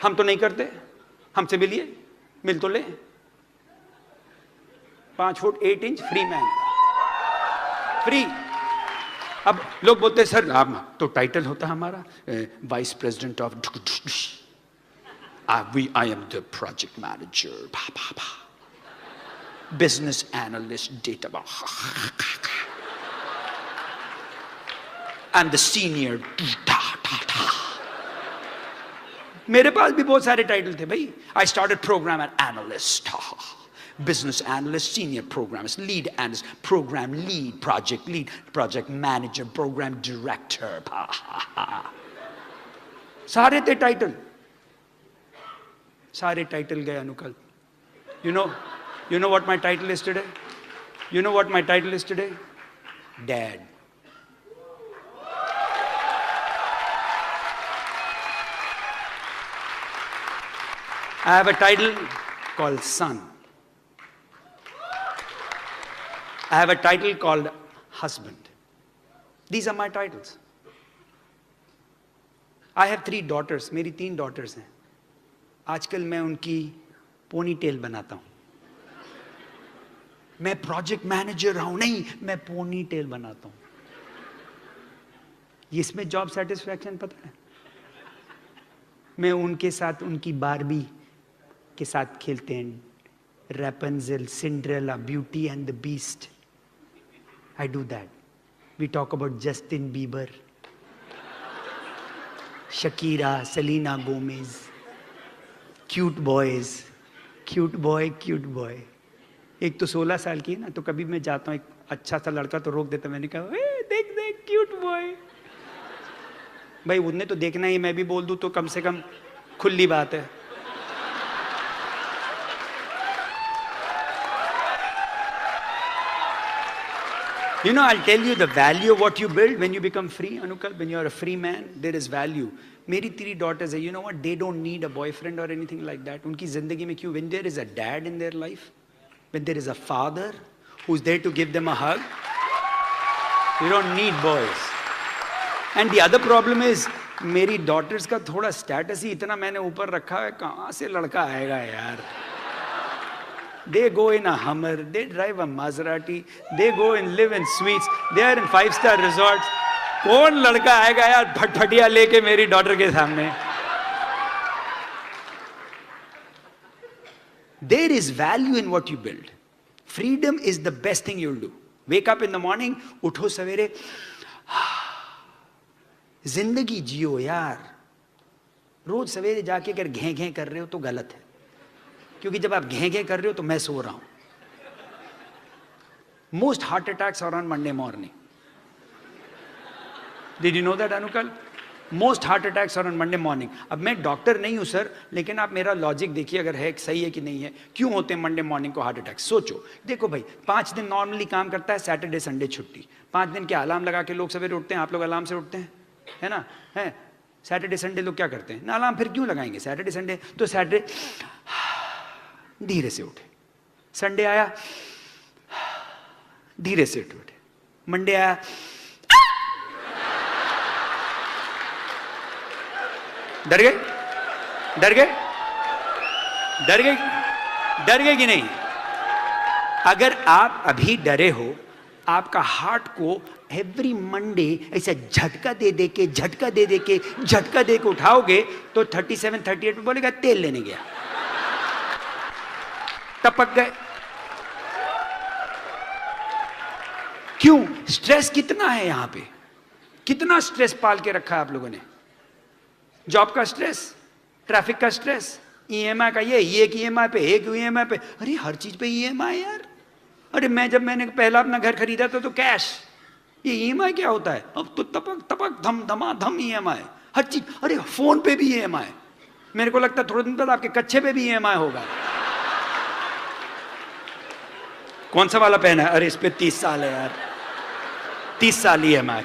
हम तो नहीं करते। हमसे मिलिए, मिल तो ले। 5 foot 8 inch free man, free. अब लोग बोलते हैं सर आप तो टाइटल होता है हमारा vice president of I am the project manager, business analyst, data, I am the senior. मेरे पास भी बहुत सारे टाइटल थे भाई। I started program analyst, business analyst, senior programmist, lead analyst, program lead, project manager, program director. सारे थे title, सारे टाइटल गए अनुकल्प। You know what my title is today? You know what my title is today? Dad. I have a title called son. I have a title called husband. These are my titles. I have 3 daughters. मेरी 3 daughters हैं। आजकल मैं उनकी pony tell बनाता हूं। मैं project manager हूं, नहीं, मैं पोनी टेल बनाता हूं। इसमें जॉब सेटिस्फैक्शन पता है? मैं उनके साथ उनकी बारबी के साथ खेलते हैं, Rapunzel, Cinderella, Beauty and the Beast. I do that. We talk about Justin Bieber, Shakira, Selena Gomez, cute boys, cute boy. एक तो 16 साल की है ना, तो कभी मैं जाता हूँ, एक अच्छा सा लड़का तो रोक देता, मैंने कहा देख क्यूट बॉय। भाई उन्हें तो देखना ही, मैं भी बोल दूँ तो कम से कम खुली बात है। You know, I'll tell you the value of what you build when you become free, Anukal. When you're a free man, there is value. मेरी 3 daughters है, you know what? They don't need a boyfriend or anything like that. उनकी जिंदगी में क्यों? When there is a dad in their life, when there is a father who's there to give them a hug, you don't need boys. And the other problem is, मेरी daughters का थोड़ा status ही इतना मैंने ऊपर रखा है, कहाँ से लड़का आएगा यार? They go in a Hummer, they drive a Maserati, they go and live in suites, they are in 5-star resorts. कौन लड़का आएगा यार फटफटिया लेके मेरी डॉटर के सामने? There is value in what you build. Freedom is the best thing you'll do. Wake up in the morning, उठो सवेरे, जिंदगी जियो यार। रोज सवेरे जाके अगर घें घें कर रहे हो तो गलत है, क्योंकि जब आप घें घें कर रहे हो तो मैं सो रहा हूं। Most heart attacks are on Monday morning. Did you know that Anukul? Most heart attacks are on Monday morning. अब मैं डॉक्टर नहीं हूं सर, लेकिन आप मेरा लॉजिक देखिए, अगर है सही है कि नहीं है। क्यों होते हैं मंडे मॉर्निंग को हार्ट अटैक? सोचो, देखो भाई, 5 दिन नॉर्मली काम करता है, सैटरडे संडे छुट्टी। 5 दिन के अलार्म लगा के लोग सवेरे उठते हैं। आप लोग अलार्म से उठते हैं, है ना? है सैटरडे संडे लोग क्या करते हैं ना, अलार्म फिर क्यों लगाएंगे? सैटरडे संडे तो सैटरडे धीरे से उठे, संडे आया धीरे से उठे, मंडे आया डर गए कि नहीं? अगर आप अभी डरे हो, आपका हार्ट को एवरी मंडे ऐसा झटका दे के उठाओगे तो 37-38 में बोलेगा तेल लेने गया, टपक गए। क्यों? स्ट्रेस कितना है यहां पे, कितना स्ट्रेस पाल के रखा है आप लोगों ने। जॉब का स्ट्रेस, ट्रैफिक का स्ट्रेस, ईएमआई का, ये एक ईएमआई पे, एक ईएमआई पे, अरे हर चीज पे ईएमआई यार। अरे मैंने पहला अपना घर खरीदा था तो कैश, ये ईएमआई क्या होता है? अब तो तपक धम ईएमआई, हर चीज। अरे फोन पे भी ईएमआई, मेरे को लगता है थोड़े दिन बाद आपके कच्चे पे भी ईएमआई होगा। कौन सा वाला पहना है? अरे इस पे 30 साल है यार। 30 साल EMI,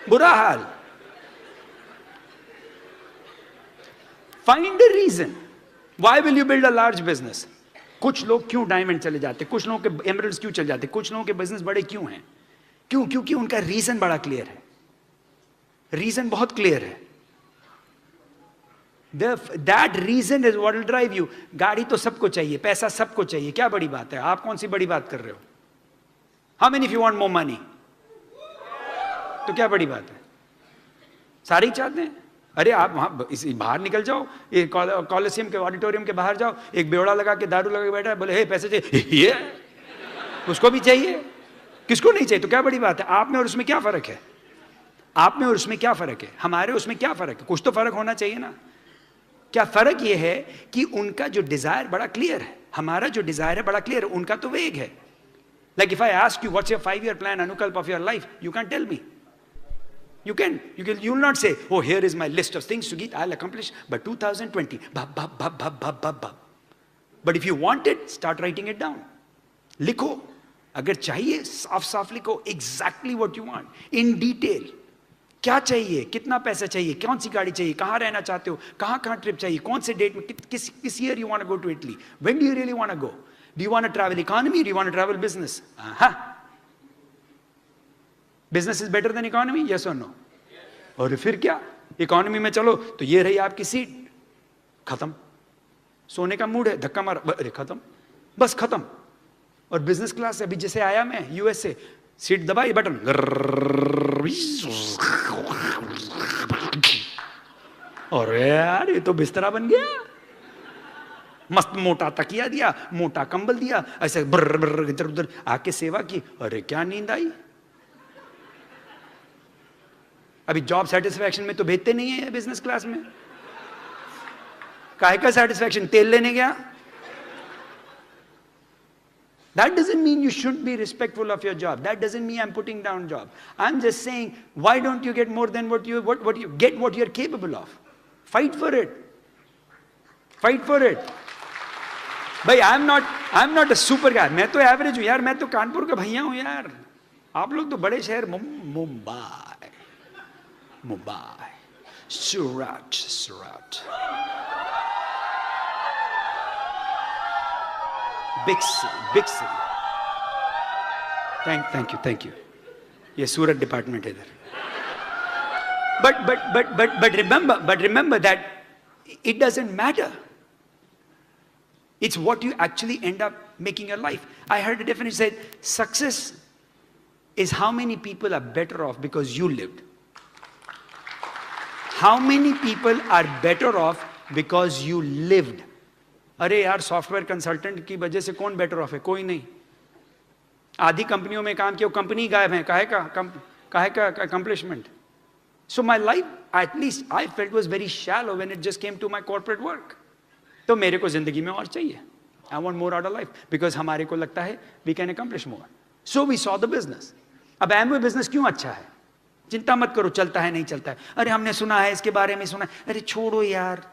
बुरा हाल। Find a reason. Why will you build a large business? कुछ लोग क्यों डायमंड चले जाते, कुछ लोगों के एमरल्ड्स क्यों चले जाते, कुछ लोगों के बिजनेस बड़े क्यों हैं? क्यों? क्योंकि उनका रीजन बड़ा क्लियर है, रीजन बहुत क्लियर है। That reason is what will drive you. गाड़ी तो सबको चाहिए, पैसा सबको चाहिए, क्या बड़ी बात है? आप कौन सी बड़ी बात कर रहे हो? How many of you want more money? तो क्या बड़ी बात है? सारे ही चाहते हैं। अरे आप वहां बाहर निकल जाओ, ये कॉलेजियम के ऑडिटोरियम के बाहर जाओ, एक बेवड़ा लगा के दारू लगा के बैठा है, बोले हे पैसे चाहिए, ये उसको भी चाहिए, किसको नहीं चाहिए? तो क्या बड़ी बात है? आप में और उसमें क्या फर्क है? आप में और उसमें क्या फर्क है? हमारे उसमें क्या फर्क है? कुछ तो फर्क होना चाहिए ना। क्या फर्क ये है कि उनका जो डिजायर बड़ा क्लियर है, हमारा जो डिजायर है बड़ा क्लियर है, उनका तो वेग है। Like if I ask you what's your 5-year plan, Anukalp, of your life, you can't tell me. You will not say, oh, here is my list of things, Sugit, I'll accomplish by 2020. But if you want it, start writing it down. लिखो, अगर चाहिए साफ साफ लिखो, exactly what you want, in detail. क्या चाहिए, कितना पैसा चाहिए, कौन सी गाड़ी चाहिए, कहाँ रहना चाहते हो, कहाँ कहाँ ट्रिप चाहिए, कौन से डेट में, किस year you want to go to Italy, when do you really want to go, do you want to travel economy, do you want to travel business? Business is better than economy, yes और no? और फिर क्या, economy में चलो तो ये रही आपकी सीट, खत्म, सोने का मूड है, धक्का मारा, अरे खत्म, बस खत्म। और बिजनेस क्लास से अभी जैसे आया मैं यूएस से, सीट दबाई बटन, और यार ये तो बिस्तरा बन गया, मस्त मोटा तकिया दिया, मोटा कंबल दिया, ऐसे ब्र इधर उधर आके सेवा की, अरे क्या नींद आई। अभी जॉब सेटिस्फैक्शन में तो भेजते नहीं है बिजनेस क्लास में, काहे का सेटिस्फैक्शन, तेल लेने गया। That doesn't mean you should be respectful of your job. That doesn't mean I'm putting down job. I'm just saying, why don't you get more than what you get, what you're capable of? Fight for it. Fight for it. भाई I'm not a super guy. मैं तो average हूँ यार, मैं तो कानपुर का भैया हूँ यार। आप लोग तो बड़े शहर, मुंबई, सूरत, big city. Thank you. ये सूरत डिपार्टमेंट है इधर। But remember that it doesn't matter. It's what you actually end up making your life. I heard a definition said, success is how many people are better off because you lived. How many people are better off because you lived? अरे यार software consultant की वजह से कौन better of है? कोई नहीं। आधी कंपनियों में काम किया, कंपनी गायब है, काहे का accomplishment. So my life at least I felt was very shallow when it just came to my corporate work. तो मेरे को जिंदगी में और चाहिए, I want more out of life, because हमारे को लगता है we can accomplish more. So we saw the business. अब एमवे बिजनेस क्यों अच्छा है? चिंता मत करो, चलता है नहीं चलता है, अरे हमने सुना है इसके बारे में, सुना है, अरे छोड़ो यार।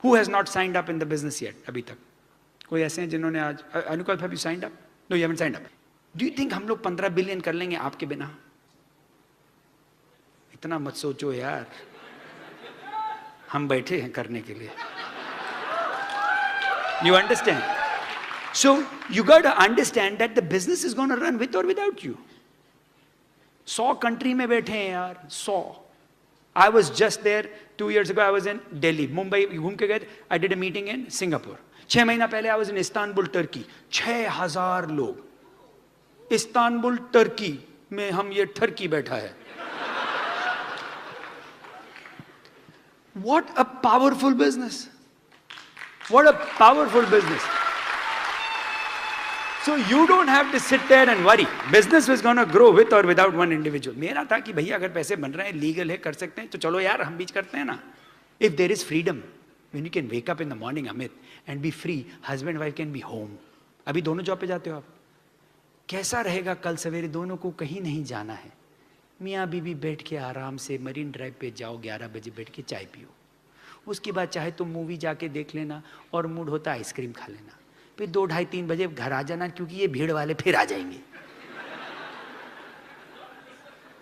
Who has not signed up in the business yet? अभी तक कोई ऐसे हैं जिन्होंने आज, अनुकल्प, have you signed up? No, you haven't signed up. Do you think हम लोग 15 बिलियन कर लेंगे आपके बिना? इतना मत सोचो यार, हम बैठे हैं करने के लिए। You understand? So you got to understand that the business is going to run with or without you. 100 country में बैठे हैं यार, 100। I was just there 2 years ago. I was in Delhi, Mumbai घूम के गए। I did a meeting in Singapore. 6 महीना पहले I was in Istanbul, Turkey. 6,000 लोग इस्तांबुल टर्की में, हम ये ठरकी बैठा है। What a powerful business! What a powerful business! So you don't have to sit there and worry. Business is going to grow with or without one individual. मेरा था कि भैया अगर पैसे बन रहे हैं, लीगल है, कर सकते हैं, तो चलो यार हम बीच करते हैं ना। If there is freedom, when you can wake up in the morning, Amit, and be free, husband wife can be home. अभी दोनों जॉब पे जाते हो आप, कैसा रहेगा कल सवेरे? दोनों को कहीं नहीं जाना है, मियाँ बीवी बैठ के आराम से मरीन ड्राइव पे जाओ, 11 बजे बैठ के चाय पियो। उसके बाद चाहे तुम मूवी जाके देख लेना, और मूड होता आइसक्रीम खा लेना। फिर 2, ढाई, 3 बजे घर आ जाना, क्योंकि ये भीड़ वाले फिर आ जाएंगे।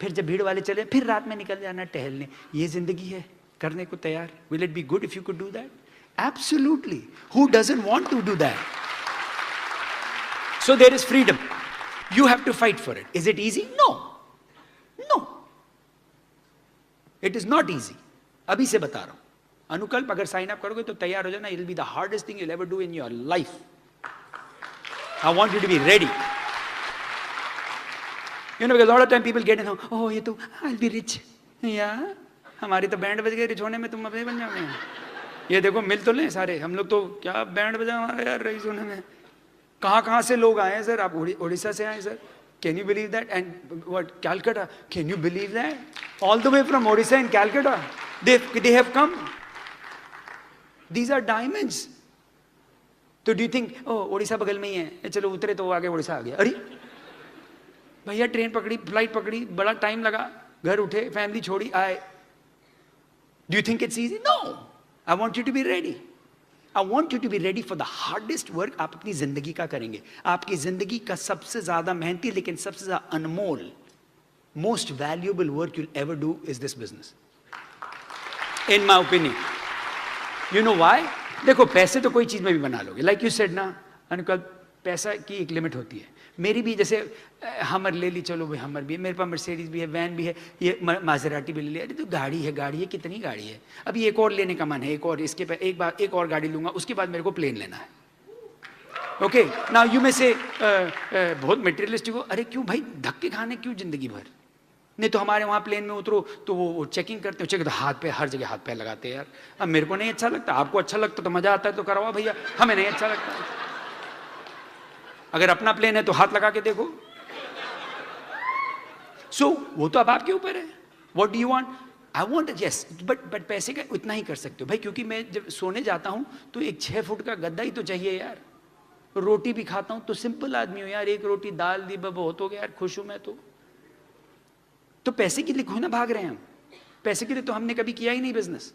फिर जब भीड़ वाले चले फिर रात में निकल जाना टहलने। ये जिंदगी है, करने को तैयार। Will it be good if you could do that? Absolutely. Who doesn't want to do that? So there is freedom, you have to fight for it. Is it easy? No, no, it is not easy. अभी से बता रहा हूं, अनुकल्प अगर sign up करोगे तो तैयार हो जाना। It will be the hardest thing you'll ever do in your life. I want you to be ready. You know, because a lot of time people get in, oh, ये तो I'll be rich. Yeah, हमारी तो band बज गई rich होने में, तुम अपने बन जाओगे। ये देखो मिल तो लें सारे, हम लोग तो क्या बैंड बजा हमारा यार रईस होने में। कहाँ से लोग आए हैं सर? आप उड़ीसा से आए sir? Can you believe that? And what, Calcutta? Can you believe that? All the way from Odisha and Calcutta, they have come. These are diamonds. तो do you think, oh, Odisha बगल में ही है, चलो उतरे तो आगे ओडिशा आ गया। अरे भैया ट्रेन पकड़ी, फ्लाइट पकड़ी, बड़ा टाइम लगा, घर उठे, फैमिली छोड़ी, आए। Do you think it's easy? No. I want you to be ready. I want you to be ready for the hardest work आप अपनी जिंदगी का करेंगे। आपकी जिंदगी का सबसे ज्यादा मेहनती लेकिन सबसे ज्यादा अनमोल, most valuable work you'll ever do is this business, in my opinion. You know why? देखो पैसे तो कोई चीज में भी बना लोगे, like you said ना अनुकल्प, पैसा की एक लिमिट होती है। मेरी भी जैसे हमर ले ली, चलो भाई हमर भी है, मेरे पास मर्सिडीज भी है, वैन भी है, ये मासेराटी भी ले लिया। अरे तो गाड़ी है, कितनी गाड़ी है, अभी एक और लेने का मन है, एक और, इसके पे एक और गाड़ी लूंगा, उसके बाद मेरे को प्लेन लेना है। ओके, नाउ यू में से बहुत मटेरियलिस्टिक हो, अरे क्यों भाई धक्के खाने, क्यों जिंदगी भर? नहीं तो हमारे वहाँ प्लेन में उतरो तो वो चेकिंग करते हो, चेक तो हाथ पे, हर जगह हाथ पे लगाते हैं यार। अब मेरे को नहीं अच्छा लगता, आपको अच्छा लगता तो मजा आता है तो करवाओ भैया, हमें नहीं अच्छा लगता। अगर अपना प्लेन है तो हाथ लगा के देखो। सो वो तो अब आपके ऊपर है, what do you want? I want, yes, but पैसे का उतना ही कर सकते हो भाई, क्योंकि मैं जब सोने जाता हूं तो एक 6 फुट का गद्दा ही तो चाहिए यार। रोटी भी खाता हूं तो सिंपल आदमी हूं यार, एक रोटी दाल दी बहुत हो गया यार, खुश हूं मैं तो पैसे के लिए क्यों ना भाग रहे हैं हम? पैसे के लिए तो हमने कभी किया ही नहीं बिजनेस।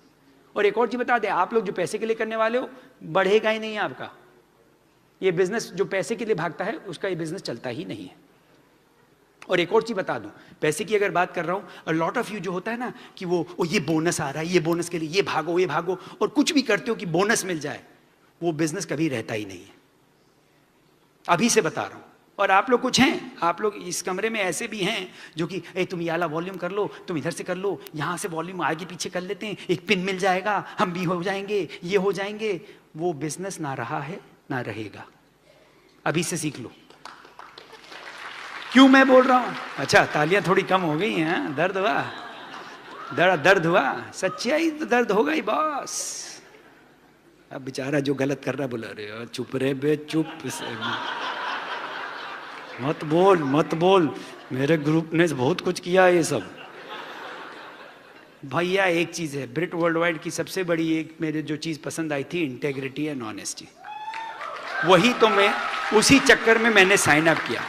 और एक और चीज बता दें, आप लोग जो पैसे के लिए करने वाले हो, बढ़ेगा ही नहीं आपका ये बिजनेस। जो पैसे के लिए भागता है उसका ये बिजनेस चलता ही नहीं है। और एक और चीज बता दूं, पैसे की अगर बात कर रहा हूं, लॉट ऑफ यू जो होता है ना कि वो ये बोनस आ रहा है, ये बोनस के लिए ये भागो, और कुछ भी करते हो कि बोनस मिल जाए, वो बिजनेस कभी रहता ही नहीं है। अभी से बता रहा हूं। और आप लोग कुछ हैं, आप लोग इस कमरे में ऐसे भी हैं जो कि तुम ये वाला वॉल्यूम कर लो, तुम इधर से कर लो, यहां से वॉल्यूम आगे पीछे कर लेते हैं, एक पिन मिल जाएगा, हम भी हो जाएंगे, ये हो जाएंगे। वो बिजनेस ना रहा है ना रहेगा। अभी से सीख लो। क्यों मैं बोल रहा हूं? अच्छा, तालियां थोड़ी कम हो गई हैं, दर्द हुआ, दर्द हुआ, सच्चाई तो दर्द होगा ही बॉस। अब बेचारा जो गलत कर रहा बोला, अरे चुप रे बे, चुप, मत बोल, मेरे ग्रुप ने बहुत कुछ किया ये सब। भैया एक चीज है, ब्रिट वर्ल्ड वाइड की सबसे बड़ी एक मेरे जो चीज पसंद आई थी, इंटेग्रिटी एंड ऑनेस्टी। वही तो मैं, उसी चक्कर में मैंने साइन अप किया,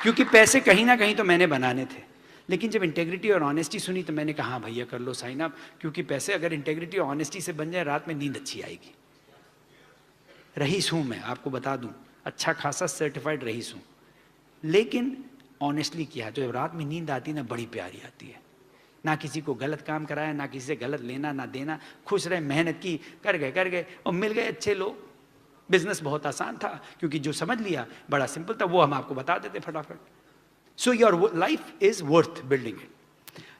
क्योंकि पैसे कहीं ना कहीं तो मैंने बनाने थे। लेकिन जब इंटेग्रिटी और ऑनेस्टी सुनी तो मैंने कहा भैया कर लो साइन अप, क्योंकि पैसे अगर इंटेग्रिटी और ऑनेस्टी से बन जाए, रात में नींद अच्छी आएगी। रईस हूं मैं, आपको बता दूं, अच्छा खासा सर्टिफाइड रईस हूं, लेकिन ऑनेस्टली किया। तो जब रात में नींद आती है ना, बड़ी प्यारी आती है। ना किसी को गलत काम कराया, ना किसी से गलत लेना ना देना, खुश रहे, मेहनत की, कर गए और मिल गए अच्छे लोग। बिजनेस बहुत आसान था, क्योंकि जो समझ लिया बड़ा सिंपल था, वो हम आपको बता देते फटाफट। So your life is worth building it.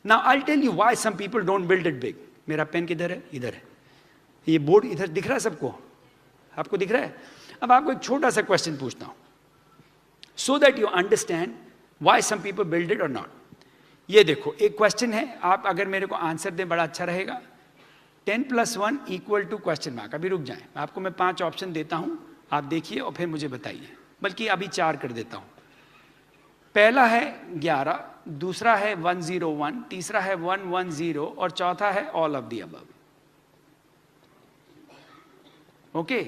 Now I tell you why some people don't build it big. मेरा पेन किधर है? इधर है। ये बोर्ड इधर दिख रहा है सबको? आपको दिख रहा है? अब आपको एक छोटा सा क्वेश्चन पूछता हूं, so that you understand why some people build it or not. ये देखो एक क्वेश्चन है, आप अगर मेरे को आंसर दें बड़ा अच्छा रहेगा। 10 + 1 = क्वेश्चन मार्क। अभी रुक जाएं, आपको मैं 5 ऑप्शन देता हूं, आप देखिए और फिर मुझे बताइए, बल्कि अभी 4 कर देता हूं। पहला है 11, दूसरा है 101, तीसरा है 110 और चौथा है all of the above. Okay,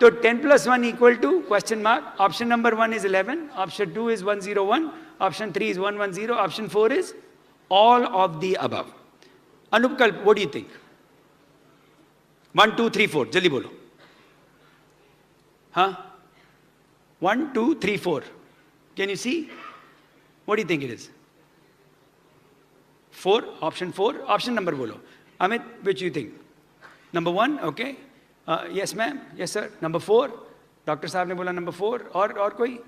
तो 10 + 1 = question mark. Option number 1 is 11, option 2 is 101, option 3 is 110, option 4 is all of the above. अनुपकल्प, what do you think? 1 2 3 4 जल्दी बोलो। हाँ, 1 2 3 4. Can you see? What do you think it is? 4, option 4. Option number बोलो. Amit, which you think? Number 1, okay. Yes ma'am, yes sir. Number 4, doctor साहब ने बोला number 4. और कोई?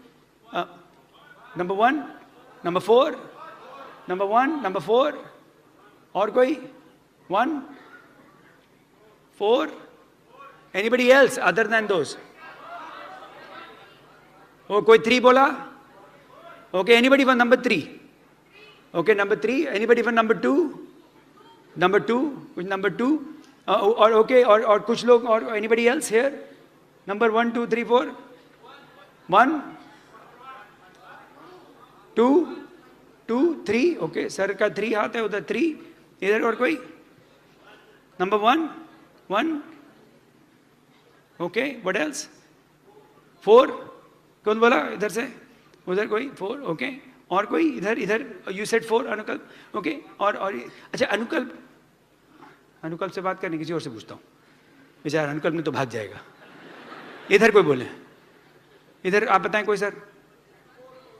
Number 1, number 4, number 1, number 4. और कोई? 1, 4. Anybody else other than those? Oh, कोई 3 बोला? Okay, anybody for number 3? Okay, number 3. Anybody for number 2? Number 2, which number 2? और okay, और कुछ लोग, और anybody else here? Number 1 2 3 4. 1 2 2 3. Okay, sir का 3 हाथ है उधर, 3. इधर और कोई? Number 1 1. Okay, what else? 4. कौन बोला इधर से? उधर कोई? 4. Okay. और कोई इधर? You said 4, Anukalp. Okay. और अच्छा, अनुकल्प से बात करनी, किसी और से पूछता हूँ. बेचारा अनुकल्प में तो भाग जाएगा. इधर कोई बोले? इधर आप बताएं कोई सर?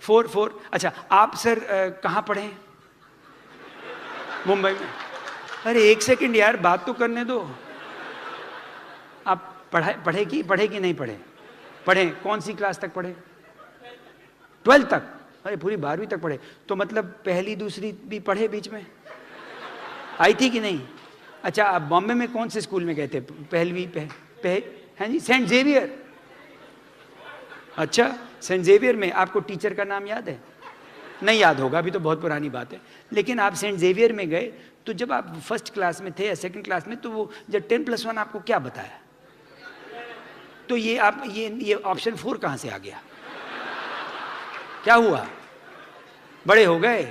4. अच्छा, आप सर कहाँ पढ़े? मुंबई में. अरे 1 सेकंड यार, बात तो करने दो. आप पढ़े कि नहीं पढ़े? पढ़े. कौन सी क्लास तक पढ़े? 12 तक. अरे पूरी 12वीं तक पढ़े. तो मतलब पहली दूसरी भी पढ़े बीच में? आई थी कि नहीं? अच्छा, आप बॉम्बे में कौन से स्कूल में गए थे? पहलवी हैं जी, सेंट जेवियर. अच्छा, सेंट जेवियर में आपको टीचर का नाम याद है? नहीं याद होगा, अभी तो बहुत पुरानी बात है. लेकिन आप सेंट जेवियर में गए, तो जब आप फर्स्ट क्लास में थे या सेकंड क्लास में, तो वो जब 10+1 आपको क्या बताया? तो ये आप ये ऑप्शन 4 कहां से आ गया? क्या हुआ? बड़े हो गए?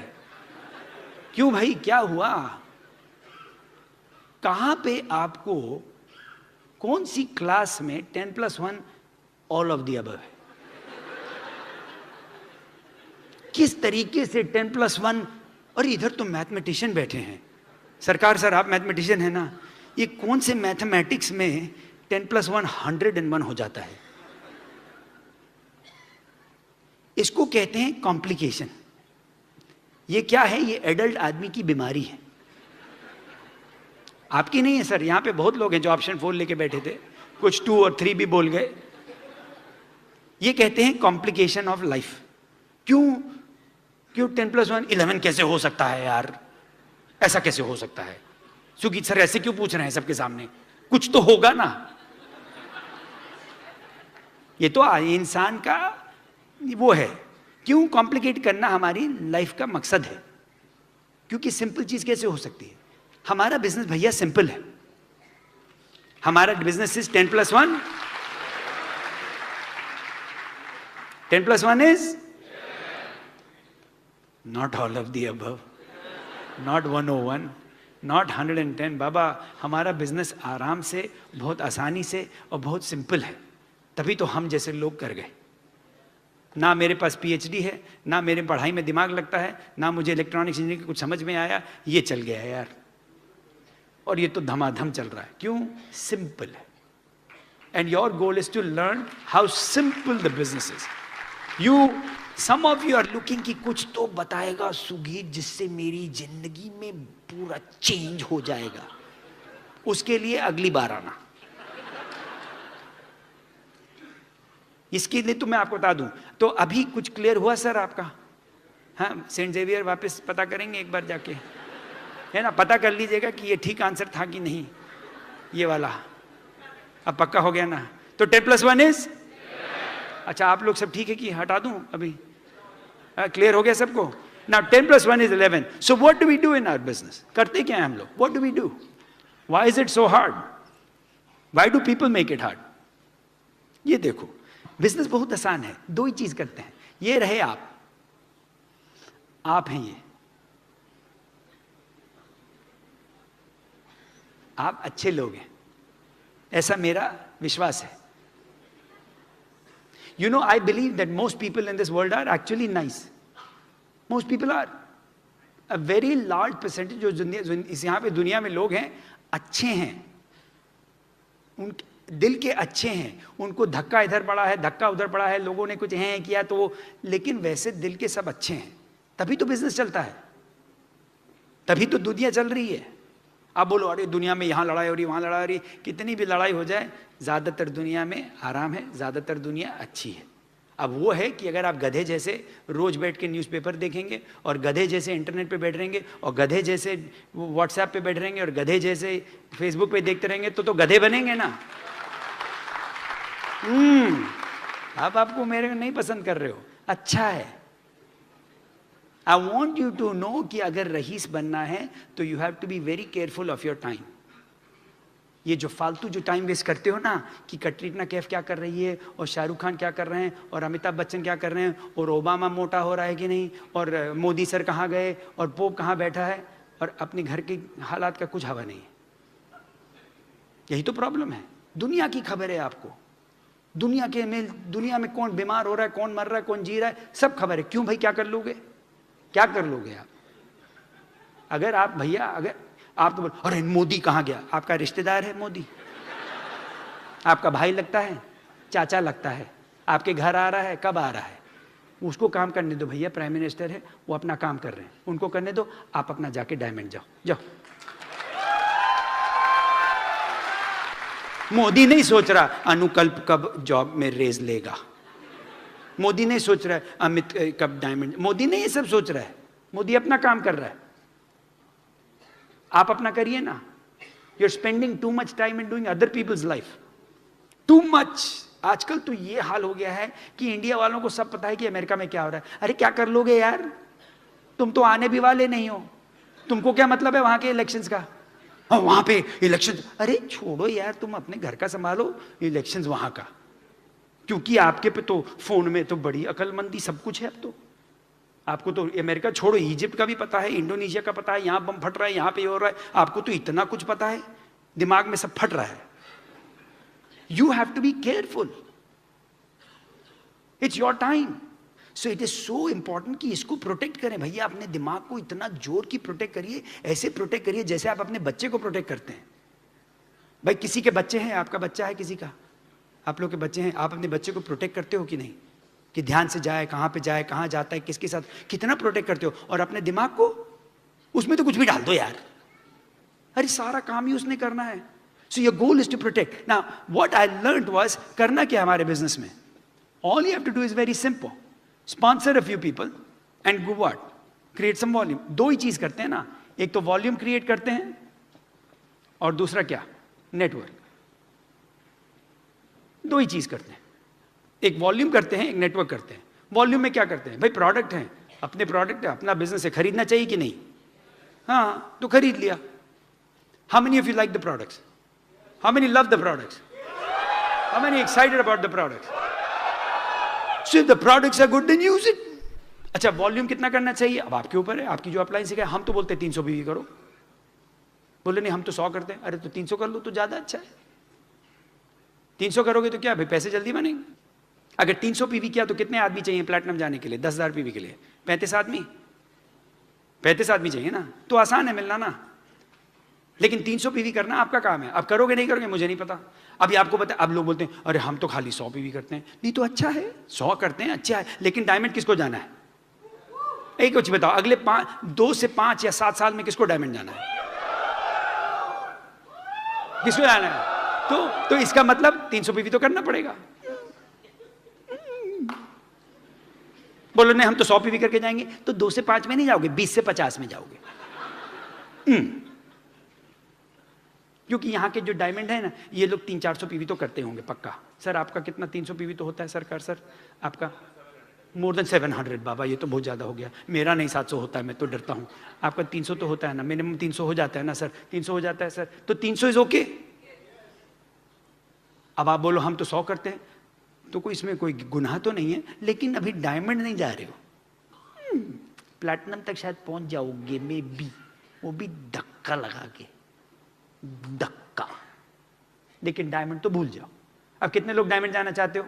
क्यों भाई, क्या हुआ? कहां पे आपको, कौन सी क्लास में 10+1 ऑल ऑफ द अबव है? किस तरीके से 10+1? और इधर तो मैथमेटिशियन बैठे हैं. सरकार सर, आप मैथमेटिशियन है ना, ये कौन से मैथमेटिक्स में 10+1 101 हो जाता है? इसको कहते हैं कॉम्प्लिकेशन. ये क्या है? ये एडल्ट आदमी की बीमारी है. आपकी नहीं है सर. यहां पे बहुत लोग हैं जो ऑप्शन 4 लेके बैठे थे, कुछ 2 और 3 भी बोल गए. ये कहते हैं कॉम्प्लिकेशन ऑफ लाइफ. क्यों 10+1 11 कैसे हो सकता है यार? ऐसा कैसे हो सकता है? सुगीत सर ऐसे क्यों पूछ रहे हैं सबके सामने? कुछ तो होगा ना. ये तो इंसान का वो है. क्यों कॉम्प्लिकेट करना हमारी लाइफ का मकसद है. क्योंकि सिंपल चीज कैसे हो सकती है? हमारा बिजनेस भैया सिंपल है. हमारा business is 10+1. 10+1 is not all of the above, not 101, not 110. बाबा, हमारा बिजनेस आराम से, बहुत आसानी से और बहुत सिंपल है. तभी तो हम जैसे लोग कर गए. ना मेरे पास PhD है, ना मेरे पढ़ाई में दिमाग लगता है, ना मुझे इलेक्ट्रॉनिक्स इंजीनियरिंग कुछ समझ में आया. ये चल गया है यार. और ये तो धमाधम चल रहा है. क्यों? सिंपल है. And your goal is to learn how simple the business is. Some of you are looking कि कुछ तो बताएगा सुगीत जिससे मेरी जिंदगी में पूरा चेंज हो जाएगा. उसके लिए अगली बार आना. इसके लिए तो मैं आपको बता दूं. तो अभी कुछ क्लियर हुआ सर आपका? हाँ, सेंट जेवियर वापस पता करेंगे एक बार जाके, है ना? पता कर लीजिएगा कि ये ठीक आंसर था कि नहीं. ये वाला अब पक्का हो गया ना? तो 10+1 इज. अच्छा, आप लोग सब ठीक है कि हटा दूं अभी? क्लियर हो गया सबको? Now 10+1 is 11. So what do we do in our business? करते क्या है हम लोग? What do we do? Why is it so hard? Why do people make it hard? ये देखो, बिजनेस बहुत आसान है. 2 ही चीज करते हैं. ये रहे आप हैं ये. आप अच्छे लोग हैं, ऐसा मेरा विश्वास है. You know, I believe that most people in this world are actually nice. Most people are. A very large percentage जो इस यहाँ पे दुनिया में लोग हैं, अच्छे हैं. दिल के अच्छे हैं, उनको धक्का इधर पड़ा है, धक्का उधर पड़ा है, लोगों ने कुछ हैं किया तो वो, लेकिन वैसे दिल के सब अच्छे हैं, तभी तो बिजनेस चलता है, तभी तो दुनिया चल रही है। आप बोलो अरे दुनिया में यहाँ लड़ाई हो रही, वहाँ लड़ाई हो रही, कितनी भी लड़ाई हो जाए, ज़्यादातर दुनिया में आराम है, ज़्यादातर दुनिया अच्छी है। अब वो है कि अगर आप गधे जैसे रोज बैठ के न्यूज़पेपर देखेंगे और गधे जैसे इंटरनेट पे बैठ रहेंगे और गधे जैसे व्हाट्सएप पे बैठ रहेंगे और गधे जैसे फेसबुक पे देखते रहेंगे तो गधे बनेंगे ना। आप आपको मेरे को नहीं पसंद कर रहे हो, अच्छा है। I want you to know कि अगर रईस बनना है तो you have to be very careful of your time. ये जो फालतू जो टाइम वेस्ट करते हो ना कि कटरीना कैफ क्या कर रही है और शाहरुख खान क्या कर रहे हैं और अमिताभ बच्चन क्या कर रहे हैं और ओबामा मोटा हो रहा है कि नहीं और मोदी सर कहाँ गए और पोप कहाँ बैठा है और अपने घर के हालात का कुछ हवा नहीं है। यही तो प्रॉब्लम है। दुनिया की खबर है आपको, दुनिया में कौन बीमार हो रहा है, कौन मर रहा है, कौन जी रहा है, सब खबर है। क्यों भाई, क्या कर लोगे, क्या कर लोगे आप? अगर आप भैया, अगर आप तो बोल अरे मोदी कहाँ गया, आपका रिश्तेदार है मोदी, आपका भाई लगता है, चाचा लगता है, आपके घर आ रहा है, कब आ रहा है, उसको काम करने दो भैया। प्राइम मिनिस्टर है, वो अपना काम कर रहे हैं, उनको करने दो, आप अपना जाके डायमंड जाओ जाओ। मोदी नहीं सोच रहा अनुकल्प कब जॉब में रेज लेगा, मोदी नहीं सोच रहा है अमित कब डायमंड, मोदी नहीं ये सब सोच रहा है, मोदी अपना काम कर रहा है। आप अपना करिए ना। You are spending too much time in doing other people's life, too much. आजकल तो ये हाल हो गया है कि इंडिया वालों को सब पता है कि अमेरिका में क्या हो रहा है। अरे क्या कर लोगे यार, तुम तो आने भी वाले नहीं हो, तुमको क्या मतलब है वहां के इलेक्शंस का, वहां पे इलेक्शन, अरे छोड़ो यार, तुम अपने घर का संभालो, इलेक्शंस वहां का। क्योंकि आपके पे तो फोन में तो बड़ी अकलमंदी सब कुछ है। अब तो आपको तो अमेरिका छोड़ो, इजिप्ट का भी पता है, इंडोनेशिया का पता है, यहां बम फट रहा है, यहां पे हो रहा है, आपको तो इतना कुछ पता है, दिमाग में सब फट रहा है। You have to be careful, it's your time, so it is so important कि इसको प्रोटेक्ट करें भैया। अपने दिमाग को इतना जोर की प्रोटेक्ट करिए, ऐसे प्रोटेक्ट करिए जैसे आप अपने बच्चे को प्रोटेक्ट करते हैं। भाई किसी के बच्चे हैं, आपका बच्चा है किसी का, आप लोग के बच्चे हैं, आप अपने बच्चे को प्रोटेक्ट करते हो कि नहीं, कि ध्यान से जाए, कहाँ पे जाए, कहाँ जाता है, किसके साथ, कितना प्रोटेक्ट करते हो। और अपने दिमाग को, उसमें तो कुछ भी डाल दो यार, अरे सारा काम ही उसने करना है। So your goal is to protect. Now what I learned was, करना क्या हमारे बिजनेस में, all you have to do is very simple, sponsor a few people and go what, create some volume. दो ही चीज करते हैं ना, एक तो वॉल्यूम क्रिएट करते हैं और दूसरा क्या, नेटवर्क। दो ही चीज करते हैं, एक वॉल्यूम करते हैं, एक नेटवर्क करते हैं। वॉल्यूम में क्या करते हैं भाई, प्रोडक्ट है, अपने प्रोडक्ट है, अपना बिजनेस है, खरीदना चाहिए कि नहीं, हाँ तो खरीद लिया। How many of you like the products, how many love the products, how many excited about the products, so if the products are good then use it. अच्छा वॉल्यूम कितना करना चाहिए, अब आपके ऊपर है, आपकी जो अप्लायंस है। हम तो बोलते हैं 300 पीवी करो, बोले नहीं हम तो 100 करते हैं। अरे तो 300 कर लो तो ज्यादा अच्छा है, 300 करोगे तो क्या भाई, पैसे जल्दी बनेंगे। अगर 300 पीवी किया तो कितने आदमी चाहिए प्लैटिनम जाने के लिए, 10,000 पीवी के लिए 35 आदमी, 35 आदमी चाहिए ना, तो आसान है मिलना ना। लेकिन 300 पीवी करना आपका काम है, अब करोगे नहीं करोगे मुझे नहीं पता। अभी आपको पता, अब लोग बोलते हैं अरे हम तो खाली 100 पीवी करते हैं, नहीं तो अच्छा है 100 करते हैं, अच्छा है, लेकिन डायमंड किसको जाना है, एक कुछ बताओ, अगले 2 से 5 या 7 साल में किसको डायमंड जाना है, किसको जाना है, तो इसका मतलब 300 पीवी तो करना पड़ेगा। बोलो नहीं हम तो 100 पीवी करके जाएंगे, तो 2 से 5 में नहीं जाओगे, 20 से 50 में जाओगे। क्योंकि यहाँ के जो डायमंड है ना, ये लोग 300-400 पीवी तो करते होंगे पक्का। सर आपका कितना 300 पीवी तो होता है सरकार, सर आपका मोर देन 700। बाबा ये तो बहुत ज़्यादा हो गया, मेरा नहीं 700 होता है, मैं तो डरता हूँ। आपका 300 तो होता है ना, मिनिमम 300 हो जाता है ना सर, 300 हो जाता है सर, तो 300 इज ओके। अब आप बोलो हम तो 100 करते हैं, तो कोई इसमें कोई गुनाह तो नहीं है, लेकिन अभी डायमंड नहीं जा रहे हो, प्लैटिनम तक शायद पहुंच जाओगे मे बी, वो भी धक्का लगा के, धक्का, लेकिन डायमंड तो भूल जाओ। अब कितने लोग डायमंड जाना चाहते हो?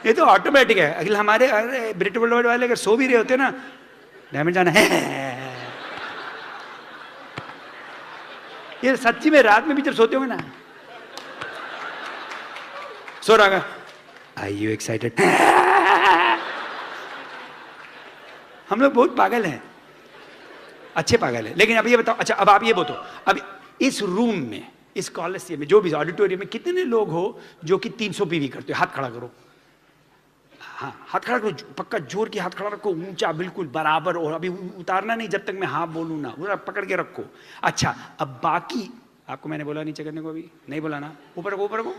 ये तो ऑटोमेटिक है। अगले हमारे ब्रिट वर्ल्ड वाले अगर सो भी रहे होते ना, डायमंड जाना है ये सच्ची में रात में भी जब सोते होंगे ना, सो रहा, आर यू एक्साइटेड? हम लोग बहुत पागल हैं, अच्छे पागल हैं। लेकिन अब ये बताओ, अच्छा अब आप ये बताओ, अब इस रूम में, इस कॉलेज में, जो भी ऑडिटोरियम में कितने लोग हो जो कि 300 पीवी करते हो? हाथ खड़ा करो। हाँ, हाथ खड़ा करो, पक्का जोर की हाथ खड़ा रखो, ऊंचा बिल्कुल बराबर, और अभी उतारना नहीं जब तक मैं हाँ बोलूँ ना, पूरा पकड़ के रखो। अच्छा, अब बाकी आपको मैंने बोला नीचे करने को, अभी नहीं बोला ना, ऊपर रखो, ऊपर रखो,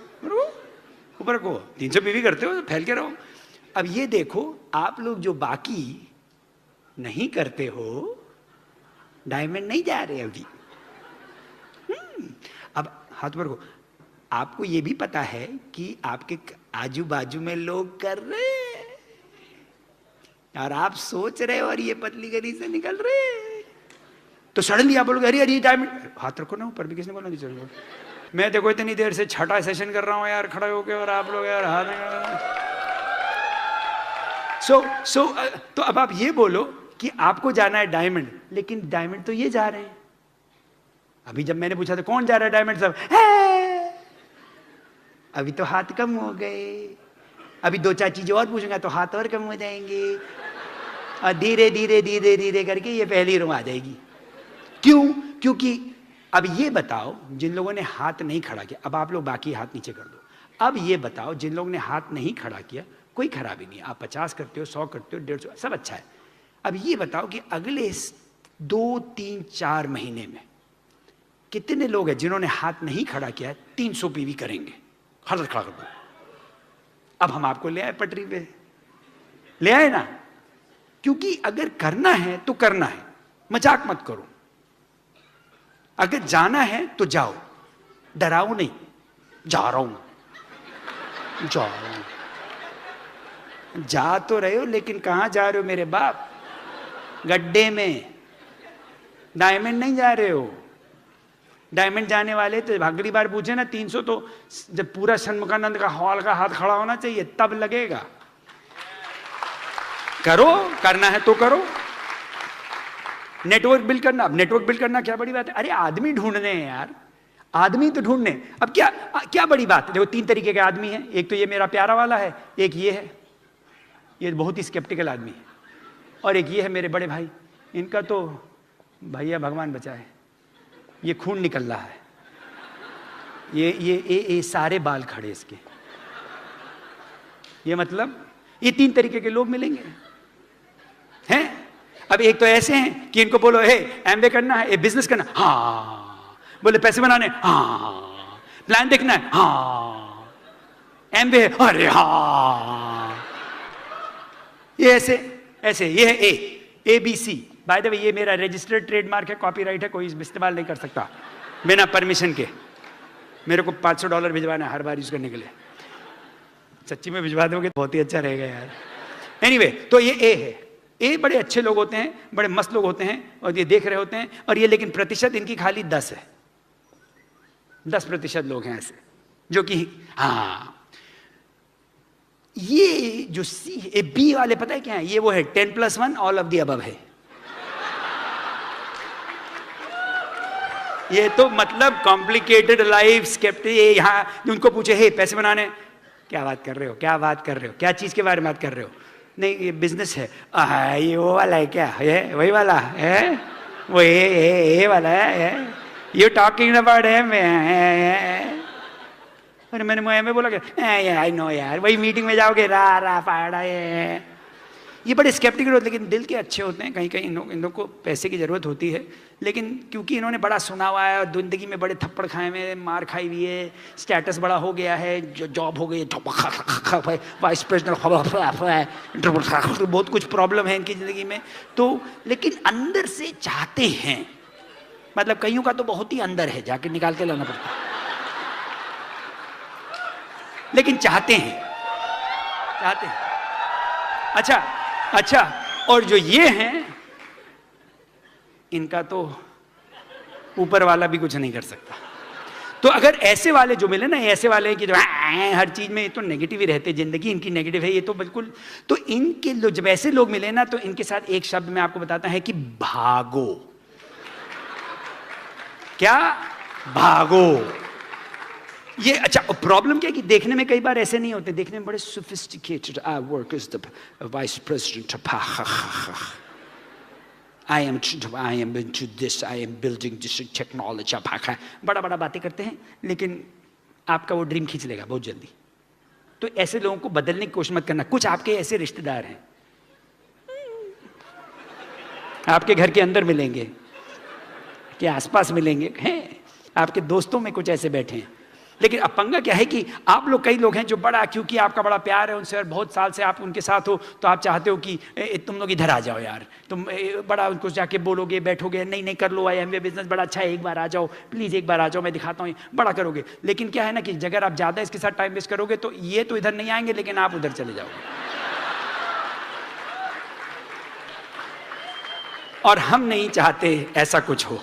ऊपर रखो। 300 पीवी करते हो, फैल के रहो। अब ये देखो, आप लोग जो बाकी नहीं करते हो, डायमंड नहीं जा रहे अभी। अब हाथ पर को, आपको ये भी पता है कि आपके आजू बाजू में लोग कर रहे हैं और आप सोच रहे हो और ये पतली गली से निकल रहे हैं, तो सडनली आप बोलोगे अरे अरे डायमंड। हाथ रखो ना ऊपर भी, किसने बोला नीचे रखो? मैं देखो इतनी देर से छठा सेशन कर रहा हूँ यार खड़े होके, और आप लोग यार हाथ। तो अब आप ये बोलो कि आपको जाना है डायमंड, लेकिन डायमंड तो ये जा रहे हैं। अभी जब मैंने पूछा था कौन जा रहा है डायमंड, सब अभी तो हाथ कम हो गए, अभी 2-4 चीजें और पूछूंगा तो हाथ और कम हो जाएंगे, और धीरे धीरे धीरे धीरे करके ये पहली रो आ जाएगी। क्यों? क्योंकि अब ये बताओ, जिन लोगों ने हाथ नहीं खड़ा किया, अब आप लोग बाकी हाथ नीचे कर दो। अब ये बताओ, जिन लोगों ने हाथ नहीं खड़ा किया, कोई खराबी नहीं है, आप 50 करते हो, 100 करते हो, 150, सब अच्छा है। अब ये बताओ कि अगले 2, 3, 4 महीने में कितने लोग हैं जिन्होंने हाथ नहीं खड़ा किया है, 300 पीवी करेंगे? हाथ खड़ा कर दो। अब हम आपको ले आए पटरी पे, ले आए ना, क्योंकि अगर करना है तो करना है, मजाक मत करो। अगर जाना है तो जाओ, डराओ नहीं, जा रहा हूं, जा रहा हूं। जा तो रहे हो, लेकिन कहां जा रहे हो मेरे बाप? गड्ढे में। डायमंड नहीं जा रहे हो। डायमंड जाने वाले तो अगली बार पूछे ना 300, तो जब पूरा षणमुखानंद का हॉल का हाथ खड़ा होना चाहिए, तब लगेगा। करो, करना है तो करो। नेटवर्क बिल्ड करना, अब नेटवर्क बिल्ड करना क्या बड़ी बात है? अरे आदमी ढूंढने हैं यार, आदमी तो ढूंढने। अब क्या बड़ी बात है? देखो 3 तरीके के आदमी हैं, एक तो ये मेरा प्यारा वाला है, एक ये है, ये बहुत ही स्केप्टिकल आदमी है, और एक ये है मेरे बड़े भाई, इनका तो भैया भगवान बचाए, ये खून निकल रहा है, ये सारे बाल खड़े इसके। ये मतलब ये 3 तरीके के लोग मिलेंगे हैं। अब एक तो ऐसे हैं कि इनको बोलो हे एमबीए करना है, बिजनेस करना, हाँ, बोले पैसे बनाने, हाँ, प्लान देखना है, हाँ, एमबीए, अरे हाँ। ये ऐसे ये है ABC। बाय द वे ये मेरा रजिस्टर्ड ट्रेडमार्क है, कॉपीराइट है, कोई इस्तेमाल नहीं कर सकता बिना परमिशन के। मेरे को $500 भिजवाना है हर बार यूज करने के लिए। सच्ची में भिजवा दोगे बहुत ही अच्छा रहेगा यार। एनीवे, तो ये ए है। ए बड़े अच्छे लोग होते हैं, बड़े मस्त लोग होते हैं, और ये देख रहे होते हैं, और ये लेकिन प्रतिशत इनकी खाली 10 है। 10% लोग हैं ऐसे जो कि हाँ। ये जो सी बी वाले पता है क्या है? ये वो है 10+1 ऑल ऑफ द अबव है। ये तो मतलब कॉम्प्लिकेटेड लाइफ स्केप्टिक। यहाँ उनको पूछे हे पैसे बनाने, क्या बात कर रहे हो, क्या बात कर रहे हो, क्या चीज के बारे में बात कर रहे हो? नहीं ये बिजनेस है। ये वो वाला है क्या? ये वही वाला है, वो ये वाला है, यू टॉकिंग अबाउट है। अरे मैंने बोला क्या आई नो यार, वही मीटिंग में जाओगे रा पाड़ा ये बड़े स्केप्टिकल होते, लेकिन दिल के अच्छे होते हैं। कहीं कहीं इन लोगों को पैसे की ज़रूरत होती है, लेकिन क्योंकि इन्होंने बड़ा सुना हुआ है और ज़िंदगी में बड़े थप्पड़ खाए हुए, मार खाई हुई है, स्टेटस बड़ा हो गया है, जो जॉब हो गई, वाइस प्रेसिडेंट, बहुत कुछ प्रॉब्लम है इनकी ज़िंदगी में। तो लेकिन अंदर से चाहते हैं, मतलब कईयों का तो बहुत ही अंदर है, जाके निकाल के लाना पड़ता है, लेकिन चाहते हैं। अच्छा, और जो ये हैं, इनका तो ऊपर वाला भी कुछ नहीं कर सकता। तो अगर ऐसे वाले जो मिले ना, ऐसे वाले हैं कि जो हर चीज में तो नेगेटिव ही रहते, जिंदगी इनकी नेगेटिव है, ये तो बिल्कुल। तो इनके जब ऐसे लोग मिले ना, तो इनके साथ एक शब्द मैं आपको बताता है कि भागो। क्या? भागो। ये अच्छा, प्रॉब्लम क्या है कि देखने में कई बार ऐसे नहीं होते, देखने में बड़े sophisticated. I work as the vice president of, I am into this, I am building this technology, बड़ा बड़ा बातें करते हैं, लेकिन आपका वो ड्रीम खींच लेगा बहुत जल्दी। तो ऐसे लोगों को बदलने की कोशिश मत करना। कुछ आपके ऐसे रिश्तेदार हैं, आपके घर के अंदर मिलेंगे, के आसपास मिलेंगे, हैं आपके दोस्तों में कुछ ऐसे बैठे हैं। लेकिन अब पंगा क्या है कि आप लोग, कई लोग हैं जो बड़ा, क्योंकि आपका बड़ा प्यार है उनसे और बहुत साल से आप उनके साथ हो, तो आप चाहते हो कि तुम लोग इधर आ जाओ यार, तुम बड़ा उनको जाके बोलोगे, बैठोगे, नहीं नहीं कर लो, IMA बिजनेस बड़ा अच्छा है, एक बार आ जाओ प्लीज़, एक बार आ जाओ, मैं दिखाता हूँ, बड़ा करोगे। लेकिन क्या है ना कि अगर आप ज़्यादा इसके साथ टाइम वेस्ट करोगे तो ये तो इधर नहीं आएंगे, लेकिन आप उधर चले जाओगे। और हम नहीं चाहते ऐसा कुछ हो।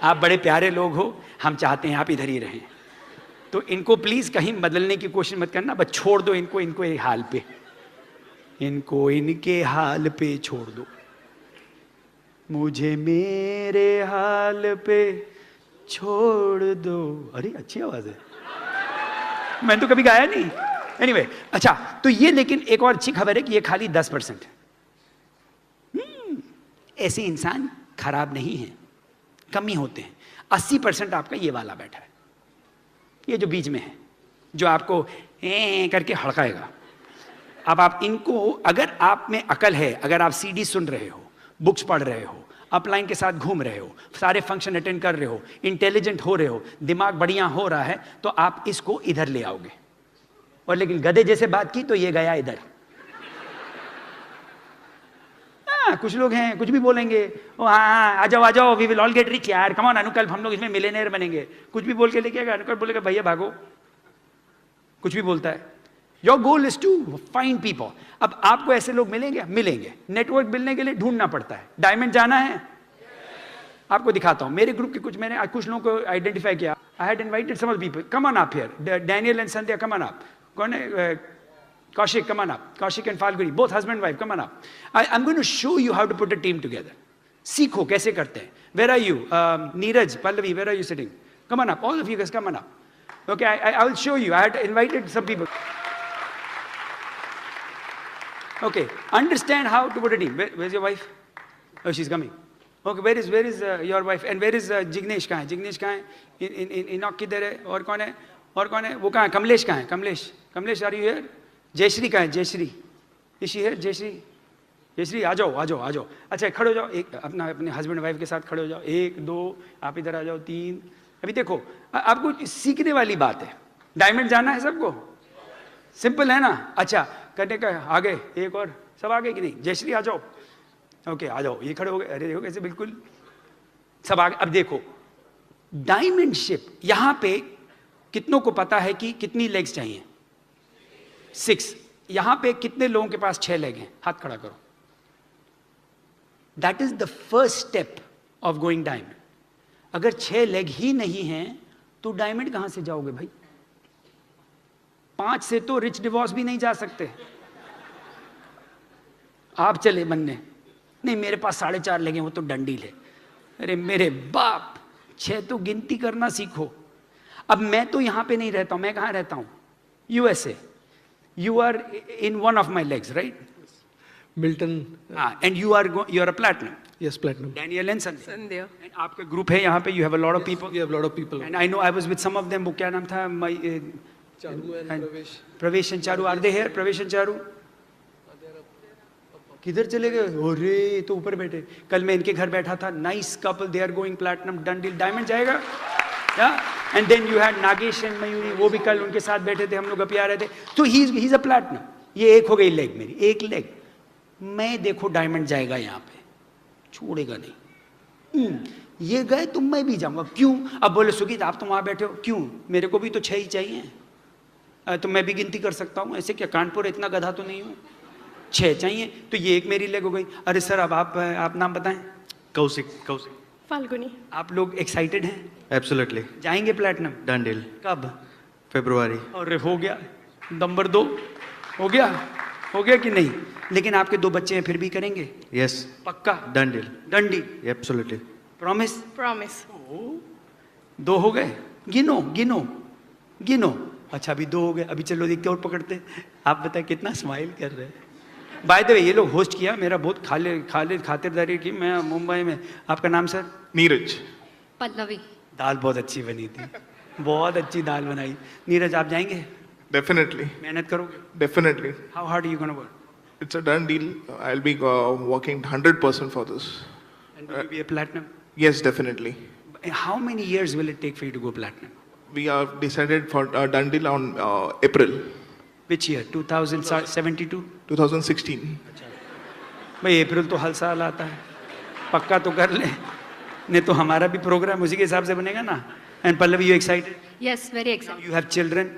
आप बड़े प्यारे लोग हो, हम चाहते हैं आप इधर ही रहें। तो इनको प्लीज कहीं बदलने की कोशिश मत करना, बस छोड़ दो इनको, इनको एक हाल पे, इनको इनके हाल पे छोड़ दो। मुझे मेरे हाल पे छोड़ दो। अरे अच्छी आवाज है, मैंने तो कभी गाया नहीं। एनीवे, अच्छा तो ये, लेकिन एक और अच्छी खबर है कि ये खाली 10% है। ऐसे इंसान खराब नहीं है, कम ही होते हैं। 80% आपका ये वाला बैठा है, ये जो बीच में है, जो आपको करके हड़काएगा। अब आप इनको, अगर आप में अकल है, अगर आप CD सुन रहे हो, बुक्स पढ़ रहे हो, अपलाइन के साथ घूम रहे हो, सारे फंक्शन अटेंड कर रहे हो, इंटेलिजेंट हो रहे हो, दिमाग बढ़िया हो रहा है, तो आप इसको इधर ले आओगे। और लेकिन गधे जैसे बात की तो ये गया इधर। कुछ लोग हैं कुछ भी बोलेंगे, ओ हाँ आ जाओ आ जाओ, we will all get rich यार, कम ऑन अनुकल्प, हम लोग इसमें मिलियनेयर बनेंगे। कुछ भी बोल के लेके आएगा, अनुकल्प बोलेगा भैया भागो, कुछ भी बोलता है। Your goal is to find people. अब आपको ऐसे लोग मिलेंगे, मिलेंगे। नेटवर्क मिलने के लिए ढूंढना पड़ता है। डायमंड जाना है, आपको दिखाता हूं। मेरे ग्रुप के कुछ, मैंने कुछ लोगों को आइडेंटिफाई किया। I had invited some people, come on up here, Daniel and Sandhya, come on up. कौन है? Kaushik, come on up. Kaushik and Falguni, both husband and wife, come on up. I'm going to show you how to put a team together. सीखो कैसे करते हैं। Where are you? Neeraj, Pallavi, where are you sitting? Come on up. All of you guys, come on up. Okay, I will show you. I had invited some people. Okay, understand how to put a team. Where's your wife? Oh, she's coming. Okay, where is your wife? And where is Jignesh? कहाँ है? Jignesh कहाँ है? Enoch किधर है? और कौन है? और कौन है? वो कहाँ है? कमलेश कहाँ है? Kamlesh, Kamlesh, are you here? Jayashree कहाँ है? जयश्री, इसी है जयश्री, जयश्री आ जाओ आ जाओ आ जाओ। अच्छा खड़े हो जाओ, एक अपने हस्बैंड वाइफ के साथ खड़े हो जाओ। 1 2, आप इधर आ जाओ। 3। अभी देखो, आपको सीखने वाली बात है। डायमंड जाना है सबको, सिंपल है ना? अच्छा करने का, आगे एक और, सब आगे कि नहीं? जयश्री आ जाओ। ओके आ जाओ, ये खड़े हो गए। अरे देखो कैसे, बिल्कुल सब आगे। अब देखो डायमंड शिप, यहां पे कितनों को पता है कि कितनी लेग्स चाहिए? 6। यहां पे कितने लोगों के पास 6 लेग हैं? हाथ खड़ा करो। That is the first step of going diamond. अगर 6 लेग ही नहीं हैं तो डायमंड कहां से जाओगे भाई? 5 से तो रिच डिवोर्स भी नहीं जा सकते। आप चले बनने, नहीं मेरे पास 4.5 लेग हैं, वो तो डंडील है। अरे मेरे बाप, 6 तो गिनती करना सीखो। अब मैं तो यहां पे नहीं रहता हूं, मैं कहां रहता हूं? USA. You are in one of my legs, right? Milton. And you are a platinum. Yes, platinum. Daniel and Sandhya. And आपका ग्रुप है यहाँ पे, you have a lot of people. We have a lot of people. And I know I was with some of them. वो क्या नाम था? Charu and Pravesh. Pravesh and Charu, are they here? Pravesh and Charu? किधर चले गए? अरे तो ऊपर बैठे। कल मैं इनके घर बैठा था। Nice couple, they are going platinum, done deal. Diamond जाएगा? And then you had Nagesh and Mayuri, वो भी कल उनके साथ बैठे थे, हम लोग अभी आ रहे थे। तो ही इज अ प्लैटिनम। ये एक हो गई लेग मेरी, एक लेग। मैं देखो डायमंड जाएगा यहाँ पे, छोड़ेगा नहीं। ये गए तो मैं भी जाऊंगा। क्यों? अब बोले सुगीत आप तो वहां बैठे हो, क्यों? मेरे को भी तो 6 ही चाहिए, तो मैं भी गिनती कर सकता हूँ। ऐसे क्या कानपुर इतना गधा तो नहीं हूँ, 6 चाहिए। तो ये एक मेरी लेग हो गई। अरे सर अब आप नाम बताएं। कौशिक। कौशिक। फाल्गुनी। आप लोग एक्साइटेड हैं? एब्सोल्युटली। जाएंगे प्लैटिनम? Done deal. कब? फरवरी। और हो गया नंबर 2, हो गया कि नहीं? लेकिन आपके 2 बच्चे हैं, फिर भी करेंगे? यस। पक्का? Done deal. Done deal. Absolutely. Promise? Promise. 2 हो गए, गिनो गिनो गिनो। अच्छा अभी 2 हो गए, अभी चलो देखते और पकड़ते हैं। आप बताएं कितना स्माइल कर रहे हैं। बाय द वे ये लोग होस्ट किया, मेरा बहुत खातिरदारी की मैं मुंबई में। आपका नाम सर? नीरज। पल्लवी। दाल बहुत अच्छी बनी थी, बहुत अच्छी दाल बनाई। नीरज आप जाएंगे? Definitely. मेहनत करोगे? Definitely. How hard you gonna work? It's a done deal. I'll be working 100% for this. And will be a platinum? Yes, definitely. How many years will it take for you to go platinum? We have decided for a done deal on April Which year? 2072? 2016. भाई अप्रैल तो हर साल आता है, पक्का तो कर ले, नहीं तो हमारा भी प्रोग्राम उसी के हिसाब से बनेगा ना। And Pallavi, you excited? Yes, very excited. You have children?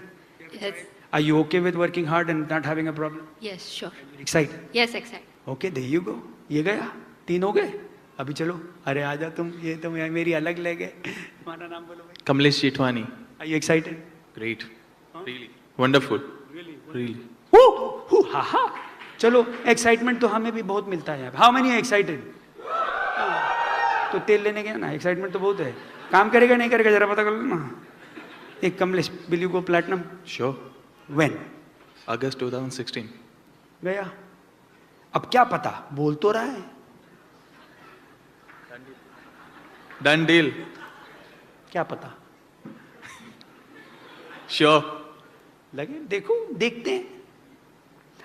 Yes, Are you okay with working hard and not having a problem? yes, sure. Excited? Yes, excited. Okay, there you go. ये गया, 3 हो गए। अभी चलो, अरे आजा तुम, ये तो मेरी अलग लेग है। तुम्हारा नाम बोलो भाई। Kamlesh Jethwani. Are you excited? Great. Really. Wonderful. Really. हा हा। चलो, एक्साइटमेंट तो हमें भी बहुत मिलता है। How many excited? तो तेल लेने गया ना, एक्साइटमेंट तो बहुत है। काम करेगा नहीं करेगा जरा पता कर लो ना। एक Kamlesh, will you go platinum? Sure. When? August 2016. गया। अब क्या पता, बोल तो रहा है। Done deal. क्या पता? Sure. लगे, देखो, देखते हैं।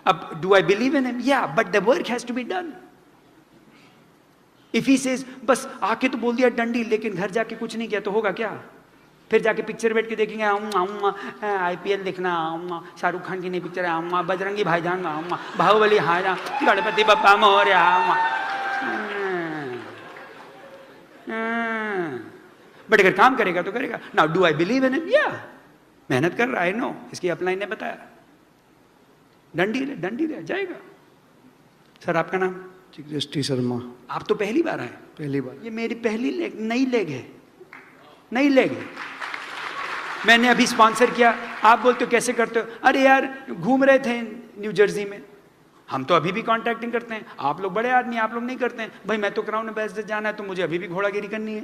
अब do I believe in him? Yeah, but the work has to be done. If he says बस आके तो बोल दिया डन डील, लेकिन घर जाके कुछ नहीं किया तो होगा क्या? फिर जाके पिक्चर बैठ के देखेंगे, आऊँगा IPL देखना, आऊँगा शाहरुख खान की नई पिक्चर है, आऊँगा बजरंगी भाईजान, आऊँगा बाहुबली, हाजा गणपति बप्पा मोरया, आऊँगा। बट अगर काम करेगा तो करेगा। Now do I believe in him? या, मेहनत कर रहा है, नो, इसकी अपलाइन ने बताया। डंडी है, जाएगा। सर आपका नाम? दृष्टि शर्मा। आप तो पहली बार आए? पहली बार। ये मेरी पहली लेग, नई लेग है, नई लेग है। मैंने अभी स्पॉन्सर किया, आप बोलते हो कैसे करते हो? अरे यार घूम रहे थे न्यू जर्सी में, हम तो अभी भी कॉन्ट्रैक्टिंग करते हैं, आप लोग बड़े आदमी, आप लोग नहीं करते हैं। भाई मैं तो क्राउन एम्बेसडर जाना है तो मुझे अभी भी घोड़ागिरी करनी है।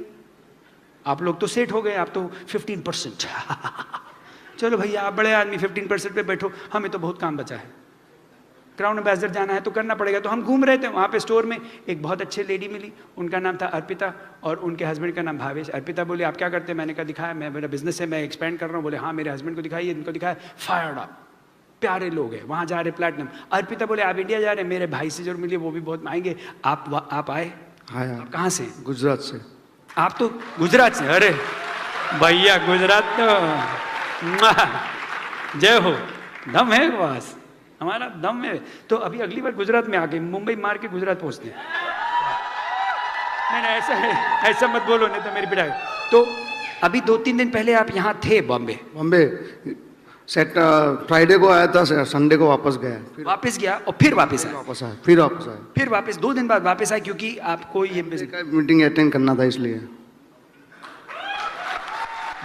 आप लोग तो सेट हो गए, आप तो 15%। चलो भैया आप बड़े आदमी 15% पे बैठो, हमें तो बहुत काम बचा है। क्राउन एम्बेसडर जाना है तो करना पड़ेगा। तो हम घूम रहे थे, वहाँ पे स्टोर में एक बहुत अच्छे लेडी मिली, उनका नाम था अर्पिता और उनके हस्बैंड का नाम भावेश। अर्पिता बोली आप क्या करते हैं? मैंने कहा दिखाया, मैं मेरा बिजनेस है, मैं एक्सपेंड कर रहा हूँ। बोले हाँ मेरे हस्बैंड को दिखाइए, इनको दिखाया, फायर्ड अप, प्यारे लोग हैं, वहाँ जा रहे प्लैटिनम। अर्पिता बोले आप इंडिया जा रहे हैं, मेरे भाई से जरूर मिलिए, वो भी बहुत आएंगे। आप आए? हाँ आप कहाँ से? गुजरात से। आप तो गुजरात से? अरे भैया गुजरात तो जय हो, दम है बस, हमारा दम है। तो अभी अगली बार गुजरात में आके मुंबई मार के गुजरात पहुंचते हैं। नहीं ऐसा मत बोलो, नहीं तो मेरी पिटाई। तो अभी 2-3 दिन पहले आप यहाँ थे बॉम्बे? बॉम्बे फ्राइडे को आया था, संडे को वापस गया, फिर वापस गया और फिर वापस आया? वापस आया, फिर वापस आया, फिर वापस 2 दिन बाद वापस आए क्योंकि आपको ये मीटिंग अटेंड करना था इसलिए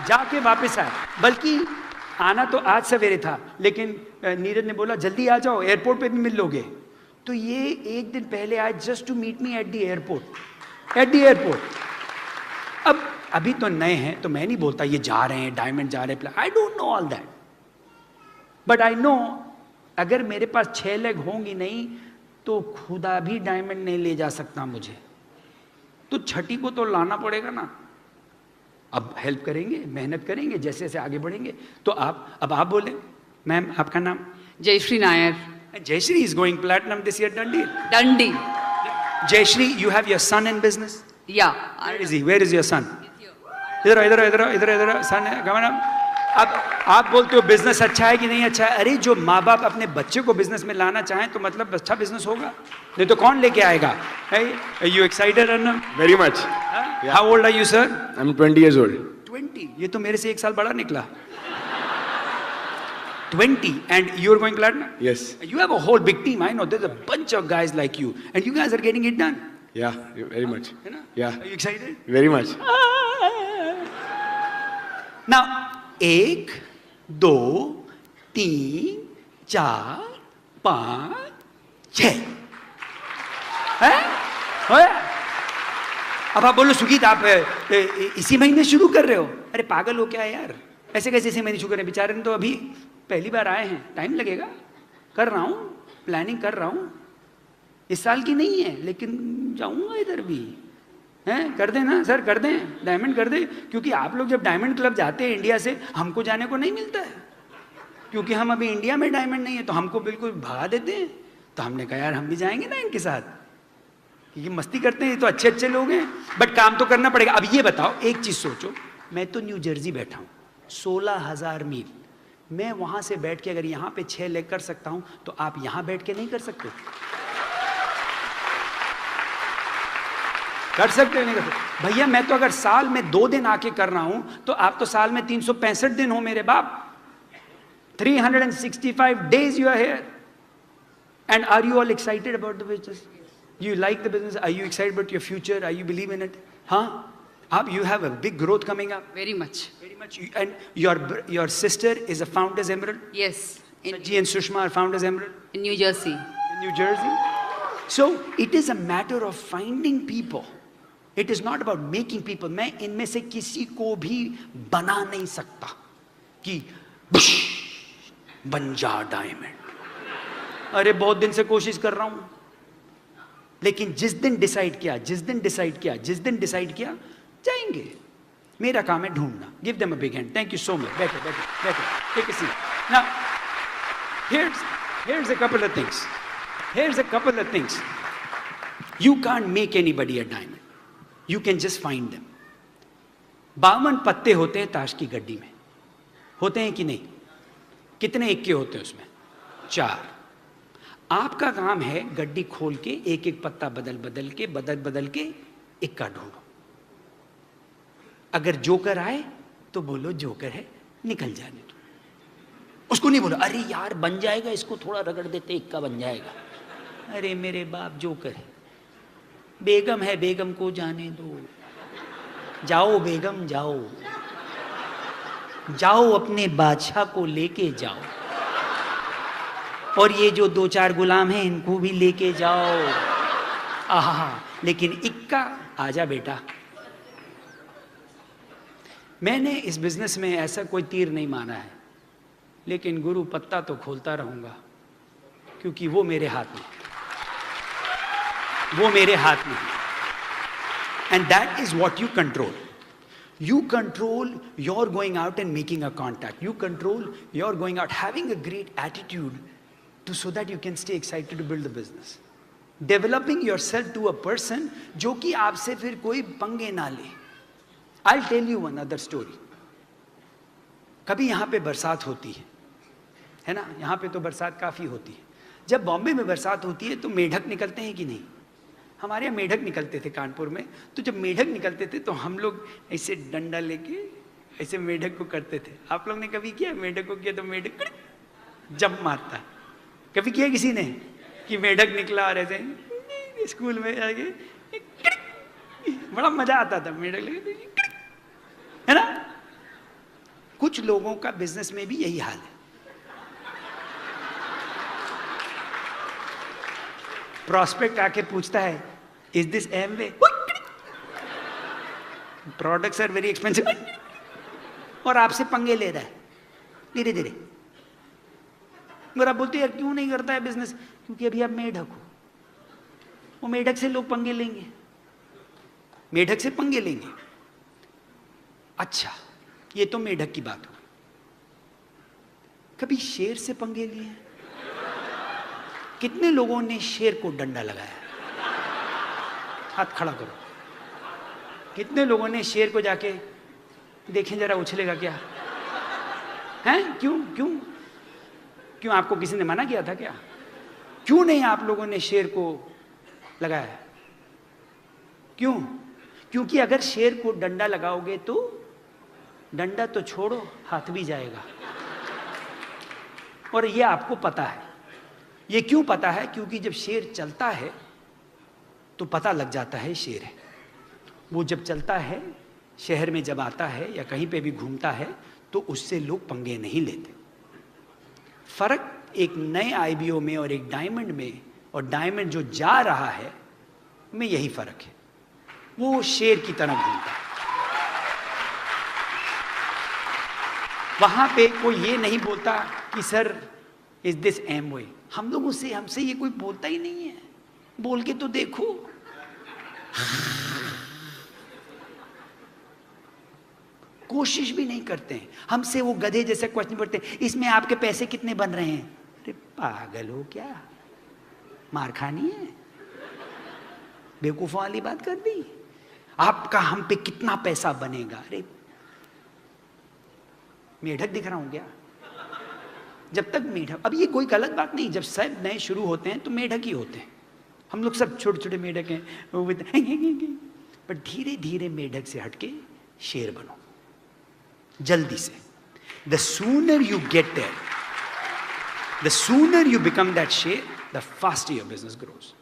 जाके वापस आए। बल्कि आना तो आज सवेरे था, लेकिन नीरज ने बोला जल्दी आ जाओ, एयरपोर्ट पे भी मिल लोगे। तो ये 1 दिन पहले आए just to meet me at the airport. अब अभी तो नए हैं तो मैं नहीं बोलता ये जा रहे हैं, डायमंड जा रहे हैं, I don't know all that, but I know अगर मेरे पास 6 लेग होंगी नहीं तो खुदा भी डायमंड नहीं ले जा सकता मुझे, तो छठी को तो लाना पड़ेगा ना। अब हेल्प करेंगे, मेहनत करेंगे, जैसे जैसे आगे बढ़ेंगे। तो अब आप बोले। मैम आपका नाम? Jayashree Nair. Jayashree is going platinum this year, done deal. Done deal. Jayashree, you have your son in business? Yeah. Where is your son? इधर सन है, कम ऑन। अब आप बोलते हो बिजनेस अच्छा है कि नहीं अच्छा है। अरे जो माँ बाप अपने बच्चे को बिजनेस में लाना चाहें तो मतलब अच्छा बिजनेस होगा, नहीं तो कौन लेके आएगा? You excited Arnab? Very much. How old are you sir? I'm 20 years old. 20? ये तो मेरे से 1 साल बड़ा निकला। 20 and you are going platinum? Yes. You have a whole big team. I know there's a bunch of guys like you and you guys are getting it done. Yeah, very much. है ना? Yeah. Are you excited? Very much. Now 1 2 3 4 5 6 है? अब आप बोलो सुगीत आप इसी महीने शुरू कर रहे हो, अरे पागल हो क्या यार, ऐसे कैसे इसी महीने शुरू करें, बेचारे ने तो अभी पहली बार आए हैं, टाइम लगेगा, कर रहा हूँ, प्लानिंग कर रहा हूँ, इस साल की नहीं है लेकिन जाऊँगा इधर भी, हैं, कर दें ना सर, कर दें, डायमंड कर दें, क्योंकि आप लोग जब डायमंड क्लब जाते हैं इंडिया से, हमको जाने को नहीं मिलता है, क्योंकि हम अभी इंडिया में डायमंड नहीं है, तो हमको बिल्कुल भगा देते हैं, तो हमने कहा यार हम भी जाएंगे ना इनके साथ, क्योंकि मस्ती करते हैं, ये तो अच्छे अच्छे लोग हैं, बट काम तो करना पड़ेगा। अब ये बताओ, एक चीज सोचो, मैं तो न्यू जर्सी बैठा हूँ, 16,000 मील, मैं वहां से बैठ के अगर यहाँ पे 6 लेग कर सकता हूँ, तो आप यहाँ बैठ के नहीं कर सकते? कर सकते हो नहीं कर सकते? भैया मैं तो अगर साल में 2 दिन आके कर रहा हूं, तो आप तो साल में 365 दिन हो मेरे बाप, 365 days you are here. And are you all excited about the business? You like the business? Are you excited about your future? Are you believe in it? Huh? You have a big growth coming up. Very much. Very much. And your sister is a Founders Emerald. Yes. In Saji and Sushma are Founders Emerald New Jersey. in New Jersey. So it is a matter of finding people. It is not about making people. मैं इनमें से किसी को भी बना नहीं सकता कि बन जा डायमंड। अरे बहुत दिन से कोशिश कर रहा हूं, लेकिन जिस दिन डिसाइड किया जाएंगे। मेरा काम है ढूंढना। Give them a big hand. Thank you so much. बैठो बैठो बैठो, take a seat. Now here's a couple of things. You can't make anybody a diamond. You can just find them. 52 पत्ते होते हैं ताश की गड्डी में, होते हैं कि नहीं? कितने इक्के होते हैं उसमें? 4। आपका काम है गड्डी खोल के एक एक पत्ता बदल के इक्का ढूंढो। अगर जोकर आए तो बोलो जोकर है, निकल जाने दो। उसको नहीं बोलो अरे यार बन जाएगा, इसको थोड़ा रगड़ देते इक्का बन जाएगा। अरे मेरे बाप जोकर है, बेगम है, बेगम को जाने दो। जाओ बेगम जाओ, जाओ अपने बादशाह को लेके जाओ, और ये जो 2-4 गुलाम हैं इनको भी लेके जाओ। आहा, लेकिन इक्का आजा बेटा। मैंने इस बिजनेस में ऐसा कोई तीर नहीं माना है, लेकिन गुरु पत्ता तो खोलता रहूंगा, क्योंकि वो मेरे हाथ में, and that is what you control. You control your going out and making a contact. You control your going out, having a great attitude so that you can stay excited to build the business. Developing yourself to a person जो कि आपसे फिर कोई पंगे ना ले। I'll tell you one other story. कभी यहाँ पे बरसात होती है ना? यहाँ पे तो बरसात काफ़ी होती है। जब बॉम्बे में बरसात होती है तो मेढक निकलते हैं कि नहीं? हमारे यहाँ मेढक निकलते थे कानपुर में। तो जब मेढक निकलते थे तो हम लोग ऐसे डंडा लेके ऐसे मेढक को करते थे। आप लोग ने कभी किया? मेढक को किया तो मेढक जंप मारता। कभी किया किसी ने कि मेढक निकला और ऐसे स्कूल में आगे बड़ा मजा आता था मेढक लेके, है ना? कुछ लोगों का बिजनेस में भी यही हाल है। प्रॉस्पेक्ट आके पूछता है is this Amway, products are very expensive, और आपसे पंगे ले रहा है धीरे धीरे। और आप बोलते यार क्यों नहीं करता है बिजनेस? क्योंकि अभी आप मेढक हो। वो मेढक से लोग पंगे लेंगे, मेढक से पंगे लेंगे। अच्छा, ये तो मेढक की बात हो। कभी शेर से पंगे लिए? कितने लोगों ने शेर को डंडा लगाया? हाथ खड़ा करो। कितने लोगों ने शेर को जाके देखें जरा उछलेगा क्या? हैं? क्यों क्यों क्यों? आपको किसी ने मना किया था क्या? क्यों नहीं आप लोगों ने शेर को लगाया? क्यों? क्योंकि अगर शेर को डंडा लगाओगे तो डंडा तो छोड़ो, हाथ भी जाएगा। और ये आपको पता है। ये क्यों पता है? क्योंकि जब शेर चलता है तो पता लग जाता है शेर है। वो जब चलता है, शहर में जब आता है या कहीं पे भी घूमता है, तो उससे लोग पंगे नहीं लेते। फर्क एक नए आईबीओ में और एक डायमंड में, और डायमंड जो जा रहा है में यही फर्क है। वो शेर की तरह घूमता है। वहां पे कोई ये नहीं बोलता कि सर इज दिस एमवे। हम लोगों से, हमसे ये कोई बोलता ही नहीं है। बोल के तो देखो। कोशिश भी नहीं करते हैं। हमसे वो गधे जैसे क्वेश्चन करते हैं, इसमें आपके पैसे कितने बन रहे हैं? अरे पागल हो क्या, मार खानी है? बेवकूफों वाली बात कर दी। आपका हम पे कितना पैसा बनेगा? अरे मेढक दिख रहा हूं क्या? जब तक मेढक, अब ये कोई गलत बात नहीं, जब सब नए शुरू होते हैं तो मेढक ही होते हैं। हम लोग सब छोटे छोटे मेढक हैं, पर धीरे धीरे मेढक से हटके शेर बनो, जल्दी से। The sooner you get there, the sooner you become that शेर, the faster your business grows.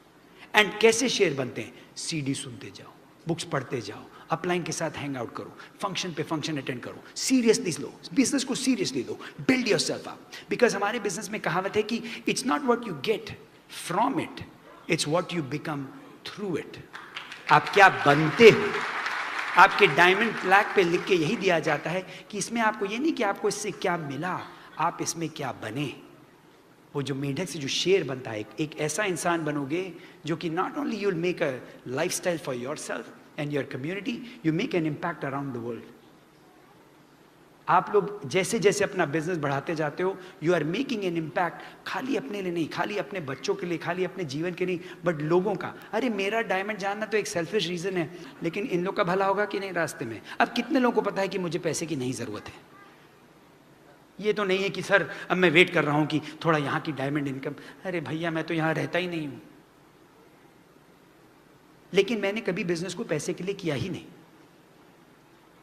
And कैसे शेर बनते हैं? सीडी सुनते जाओ, बुक्स पढ़ते जाओ, अपलाइन के साथ हैंग आउट करो, फंक्शन पे फंक्शन अटेंड करो, सीरियसली लो, बिजनेस को seriously low, build yourself up. Because हमारे बिजनेस में कहावत है कि it's not what you get from it, it's what you become through it. आप क्या बनते हो? आपके डायमंड फ्लैग पे लिख के यही दिया जाता है कि इसमें आपको ये नहीं कि आपको इससे क्या मिला, आप इसमें क्या बने। वो जो मेढक से जो शेर बनता है, एक ऐसा इंसान बनोगे जो कि not only you will make a lifestyle for yourself and your community, you make an impact around the world. आप लोग जैसे जैसे अपना बिजनेस बढ़ाते जाते हो, you are making an impact, खाली अपने लिए नहीं, खाली अपने बच्चों के लिए, खाली अपने जीवन के लिए, बट लोगों का। अरे मेरा डायमंड जानना तो एक सेल्फिश रीजन है, लेकिन इन लोग का भला होगा कि नहीं रास्ते में? अब कितने लोगों को पता है कि मुझे पैसे की नहीं जरूरत है? ये तो नहीं है कि सर अब मैं वेट कर रहा हूं कि थोड़ा यहां की डायमंड इनकम। अरे भैया मैं तो यहां रहता ही नहीं हूं, लेकिन मैंने कभी बिजनेस को पैसे के लिए किया ही नहीं,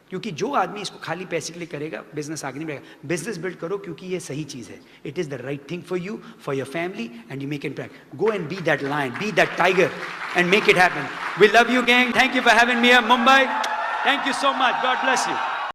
क्योंकि जो आदमी इसको खाली पैसे के लिए करेगा, बिजनेस आगे नहीं बढ़ेगा। बिजनेस बिल्ड करो क्योंकि ये सही चीज है, it is the right thing for you, for your family, and you make it impact. Go and be that lion, be that tiger, and make it happen. We love you gang, thank you for having me here Mumbai, thank you so much, God bless you.